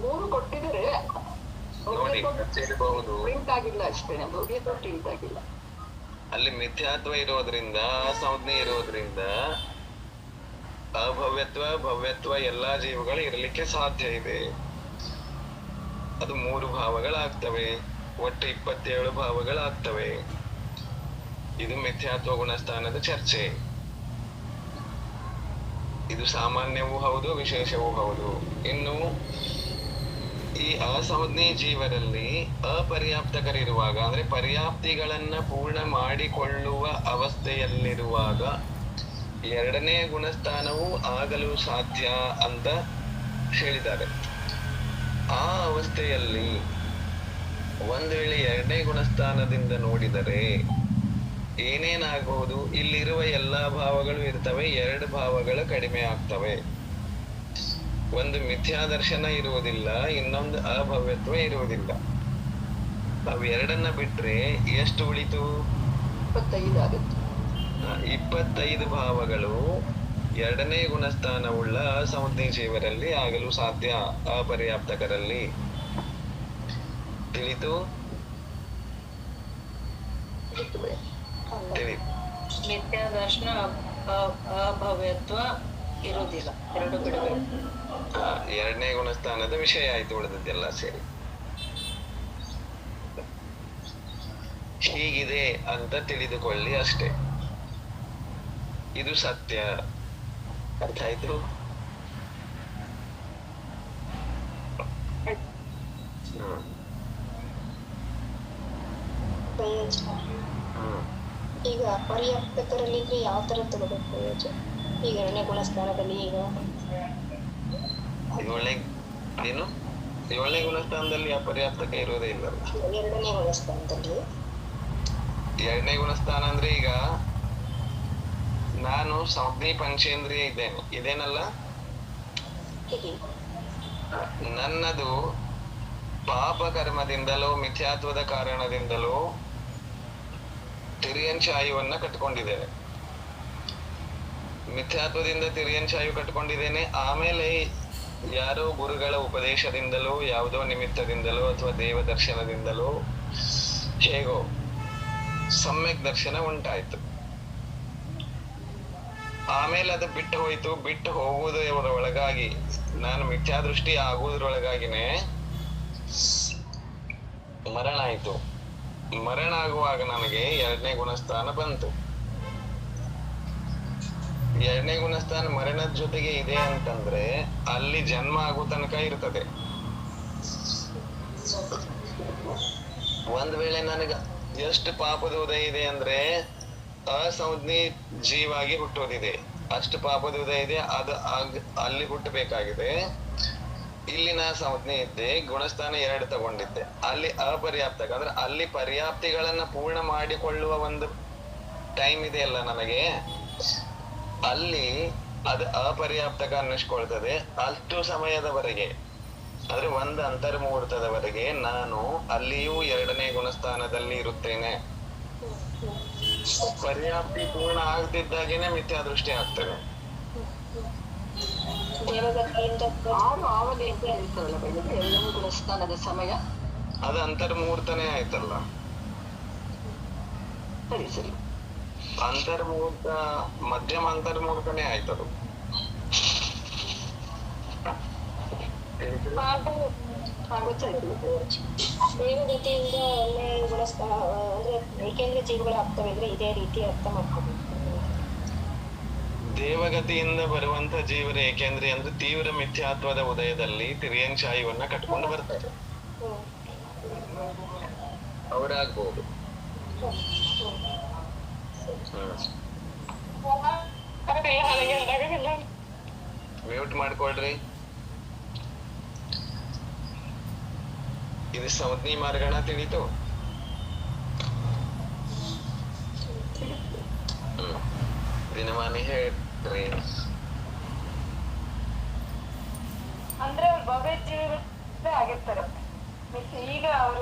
3 ಕೊಟ್ಟಿದ್ದಾರೆ, ನೋಡಿ ಇರಬಹುದು. ಪ್ರಿಂಟ್ ಆಗಿಲ್ಲ ಅಷ್ಟೇ, ಭವ್ಯತ್ವ ಪ್ರಿಂಟ್ ಆಗಿಲ್ಲ. ಅಲ್ಲಿ ಮಿಥ್ಯಾತ್ವ ಇರೋದ್ರಿಂದ, ಅಸಂಜ್ಞೆ ಇರೋದ್ರಿಂದ ಅಭವ್ಯತ್ವ, ಭವ್ಯತ್ವ ಎಲ್ಲಾ ಜೀವಗಳು ಇರಲಿಕ್ಕೆ ಸಾಧ್ಯ ಇದೆ. ಅದು 3 ಭಾವಗಳಾಗ್ತವೆ. ಒಟ್ಟು 27 ಭಾವಗಳಾಗ್ತವೆ. ಇದು ಮಿಥ್ಯಾತ್ವ ಗುಣಸ್ಥಾನದ ಚರ್ಚೆ. ಇದು ಸಾಮಾನ್ಯವೂ ಹೌದು, ವಿಶೇಷವೂ ಹೌದು. ಇನ್ನು ಈ ಅಸಂಜ್ಞೇಯ ಜೀವರಲ್ಲಿ ಅಪರ್ಯಾಪ್ತಕರಿರುವಾಗ, ಅಂದ್ರೆ ಪರ್ಯಾಪ್ತಿಗಳನ್ನ ಪೂರ್ಣ ಮಾಡಿಕೊಳ್ಳುವ ಅವಸ್ಥೆಯಲ್ಲಿರುವಾಗ ಎರಡನೇ ಗುಣಸ್ಥಾನವು ಆಗಲು ಸಾಧ್ಯ ಅಂತ ಹೇಳಿದ್ದಾರೆ. ಆ ಅವಸ್ಥೆಯಲ್ಲಿ ಒಂದು ವೇಳೆ ಎರಡನೇ ಗುಣಸ್ಥಾನದಿಂದ ನೋಡಿದರೆ ಏನೇನಾಗಬಹುದು? ಇಲ್ಲಿರುವ ಎಲ್ಲಾ ಭಾವಗಳು ಇರ್ತವೆ, 2 ಭಾವಗಳು ಕಡಿಮೆ ಆಗ್ತವೆ. ಒಂದು ಮಿಥ್ಯಾದರ್ಶನ ಇರುವುದಿಲ್ಲ, ಇನ್ನೊಂದು ಅಭವ್ಯತ್ವ ಇರುವುದಿಲ್ಲ. ಅವು ಎರಡನ್ನ ಬಿಟ್ರೆ ಎಷ್ಟು ಉಳಿತು? 25 ಆಗುತ್ತೆ. 25 ಭಾವಗಳು ಎರಡನೇ ಗುಣಸ್ಥಾನವುಳ್ಳ ಅಸಂಜ್ಞೇಯ ಜೀವರಲ್ಲಿ ಆಗಲು ಸಾಧ್ಯ, ಅಪರ್ಯಾಪ್ತಕರಲ್ಲಿ. ತಿಳಿತು? ತಿಳಿ ಮಿಥ್ಯಾದರ್ಶನ ಅಭವ್ಯತ್ವ ಇರುವುದಿಲ್ಲ, ಎರಡು ಬಿಡಬೇಕು. ಎರಡನೇ ಗುಣಸ್ಥಾನದ ವಿಷಯ ಆಯ್ತು, ಉಳಿದದ್ದೆಲ್ಲ ಸೇರಿ. ಹೀಗಿದೆ ಅಂತ ತಿಳಿದುಕೊಳ್ಳಿ ಅಷ್ಟೇ. ಇದು ಸತ್ಯ. ಅರ್ಥ ಆಯ್ತು? ಈಗ ಪರ್ಯಾಪ್ತಕರಲ್ಲಿ ಯಾವ ತರ ತಗೋಬೇಕು ಪ್ರಯೋಜನ? ಈಗ 2ನೇ ಗುಣಸ್ಥಾನದಲ್ಲಿ ಈಗ ಏನು 7ನೇ ಗುಣಸ್ಥಾನದಲ್ಲಿ ಅಪರ್ಯಾಪ್ತಕ ಇರೋದೇ ಇಲ್ಲ. 2ನೇ ಗುಣಸ್ಥಾನದಲ್ಲಿ 2ನೇ ಗುಣಸ್ಥಾನ ಅಂದ್ರೆ ಈಗ ನಾನು ಸಂಜ್ಞೇಯ ಪಂಚೇಂದ್ರಿಯ ಇದೇನಲ್ಲ, ನನ್ನದು ಪಾಪ ಕರ್ಮದಿಂದಲೋ ಮಿಥ್ಯಾತ್ವದ ಕಾರಣದಿಂದಲೋ ತಿರ್ಯಂಚಾಯುವನ್ನ ಕಟ್ಕೊಂಡಿದ್ದೇನೆ. ಮಿಥ್ಯಾತ್ವದಿಂದ ತಿರ್ಯಂಚಾಯು ಕಟ್ಕೊಂಡಿದ್ದೇನೆ. ಆಮೇಲೆ ಯಾರೋ ಗುರುಗಳ ಉಪದೇಶದಿಂದಲೋ ಯಾವುದೋ ನಿಮಿತ್ತದಿಂದಲೋ ಅಥವಾ ದೇವ ದರ್ಶನದಿಂದಲೋ ಹೇಗೋ ಸಮ್ಯಕ್ ದರ್ಶನ ಉಂಟಾಯ್ತು. ಆಮೇಲೆ ಅದು ಬಿಟ್ಟು ಹೋಯ್ತು. ಬಿಟ್ಟು ಹೋಗುವುದರ ಒಳಗಾಗಿ, ನಾನು ಮಿಥ್ಯಾದೃಷ್ಟಿ ಆಗುವುದ್ರೊಳಗಾಗಿನೇ ಮರಣ ಆಯ್ತು. ಮರಣ ಆಗುವಾಗ ನನಗೆ 2ನೇ ಗುಣಸ್ಥಾನ ಬಂತು. 2ನೇ ಗುಣಸ್ಥಾನ ಮರಣದ ಜೊತೆಗೆ ಇದೆ ಅಂತಂದ್ರೆ ಅಲ್ಲಿ ಜನ್ಮ ಆಗೋ ತನಕ ಇರ್ತದೆ. ಒಂದ್ ವೇಳೆ ನನಗ ಎಷ್ಟು ಪಾಪದ ಉದಯ ಇದೆ ಅಂದ್ರೆ ಅಸಂಜ್ಞೇಯ ಜೀವಾಗಿ ಹುಟ್ಟೋದಿದೆ, ಅಷ್ಟು ಪಾಪದ ಉದಯ ಇದೆ, ಅದು ಅಲ್ಲಿ ಹುಟ್ಟಬೇಕಾಗಿದೆ. ಇಲ್ಲಿ ನಾ ಸಂಜ್ಞೆ ಇದ್ದೆ, ಗುಣಸ್ಥಾನ 2 ತಗೊಂಡಿದ್ದೆ. ಅಲ್ಲಿ ಅಪರ್ಯಾಪ್ತಕ ಅಂದ್ರೆ ಅಲ್ಲಿ ಪರ್ಯಾಪ್ತಿಗಳನ್ನ ಪೂರ್ಣ ಮಾಡಿಕೊಳ್ಳುವ ಒಂದು ಟೈಮ್ ಇದೆಯಲ್ಲ ನನಗೆ, ಅಲ್ಲಿ ಅದು ಅಪರ್ಯಾಪ್ತಕ ಅನ್ನಿಸ್ಕೊಳ್ತದೆ. ಅಷ್ಟು ಸಮಯದವರೆಗೆ ಅಂದ್ರೆ ಒಂದು ಅಂತರ್ಮುಹೂರ್ತದವರೆಗೆ ನಾನು ಅಲ್ಲಿಯೂ 2ನೇ ಗುಣಸ್ಥಾನದಲ್ಲಿ ಇರುತ್ತೇನೆ. ಪರ್ಯಾಪ್ತಿ ಪೂರ್ಣ ಆಗ್ತಿದ್ದಾಗೇನೆ ಮಿಥ್ಯಾದೃಷ್ಟಿ ಆಗ್ತದೆ. ಗುಣಸ್ಥಾನದ ಸಮಯ ಅದು ಅಂತರ್ಮುಹೂರ್ತನೇ ಆಯ್ತಲ್ಲ. ಸರಿ ಸರಿ, ಅಂತರ್ಮುಹೂರ್ತ ಮಧ್ಯಮ ಅಂತರ್ಮುಹೂರ್ತನೇ ಆಯ್ತದು. ದೇವಗತಿಯಿಂದ ಒಳ್ಳೆ ಗುಣಸ್ಥಾನ ಅಂದ್ರೆ ಏಕೆಂದ್ರೆ ಜೀವಗಳು ಆಗ್ತವೆ ಅಂದ್ರೆ ಇದೇ ರೀತಿ ಅರ್ಥ ಮಾಡ್ಕೋಬೇಕು. ದೇವಗತಿಯಿಂದ ಬರುವಂತ ಜೀವರ ಏಕೆಂದ್ರೆ ಅಂದ್ರೆ ತೀವ್ರ ಮಿಥ್ಯಾತ್ವದ ಉದಯದಲ್ಲಿ ತಿರ್ಯಂಚಾಯುವನ್ನ ಕಟ್ಕೊಂಡು ಬರ್ತಾರೆ, ಅವರಾಗ್ಬಹುದು. ಮ್ಯೂಟ್ ಮಾಡ್ಕೊಳ್ರಿ. ಇದು ಸಂಜ್ಞೇಯ ಮಾರ್ಗಣ ತಿಳಿತು? ದಿನಮಾನಿ ಹೇಳ್ರಿ. ಅಂದ್ರೆ ಅವ್ರು ಭವ್ಯ ಜೀವನ ಆಗಿರ್ತಾರೆ. ಈಗ ಅವರು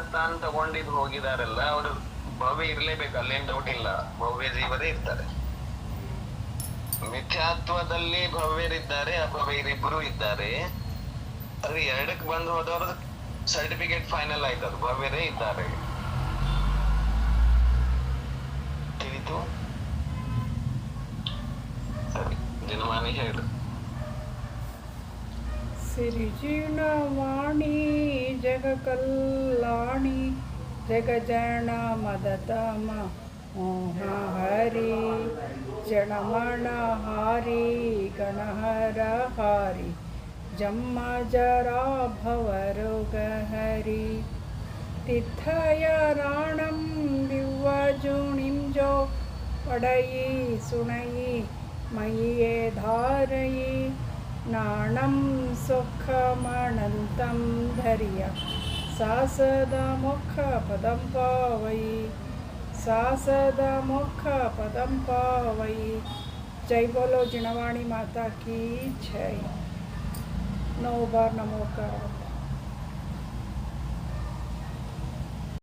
ಸ್ಥಾನ ತಗೊಂಡಿದ್ ಹೋಗಿದಾರಲ್ಲ, ಅವರು ಭವ್ಯ ಇರ್ಲೇಬೇಕು, ಅಲ್ಲೇನ್ ಡೌಟ್ ಇಲ್ಲ. ಭವ್ಯ ಜೀವರೇ ಇರ್ತಾರೆ. ಮಿಥ್ಯಾತ್ವದಲ್ಲಿ ಭವ್ಯರಿದ್ದಾರೆ, ಅಭವ್ಯರಿಬ್ಬರು ಇದ್ದಾರೆ. ಆದ್ರೆ 2ಕ್ಕೆ ಬಂದು ಹೋದವ್ರ ಸರ್ಟಿಫಿಕೇಟ್ ಫೈನಲ್ ಆಯ್ತು, ಅದು ಭವ್ಯರೇ ಇದ್ದಾರೆ. ತಿಳಿತು? ಸರಿ, ದಿನಮಾನಿ ಹೇಳು. ಸಿರಿಜಿಣವಾಣಿ ಜಗಕಲ್ಯಾಣಿ ಜಗಜನ ಮದತಮ ಮೋಹಹರಿ ಜನಮನಹಾರಿ ಗಣಹರಹಾರಿ ಜಮ್ಮ ಜರಾ ಭವರೋಗಹರಿ ತಿಥಯರಾಣಂ ದಿವ್ಯಜುಣಿಂ ಜೋ ಪಡಯಿ ಸುಣಯಿ ಮಯಿಯೇ ಧಾರಯಿ ನಾಣಂ ಸುಖಮನಂತಂ ಧರ್ಯ ಸಾಸದ ಮುಖ ಪದಂ ಪಾವಯಿ ಸಾಸದ ಮುಖ ಪದಂ ಪಾವಯಿ. जय बोलो जिणवाणी माता की जय. 9 बार नमोकार.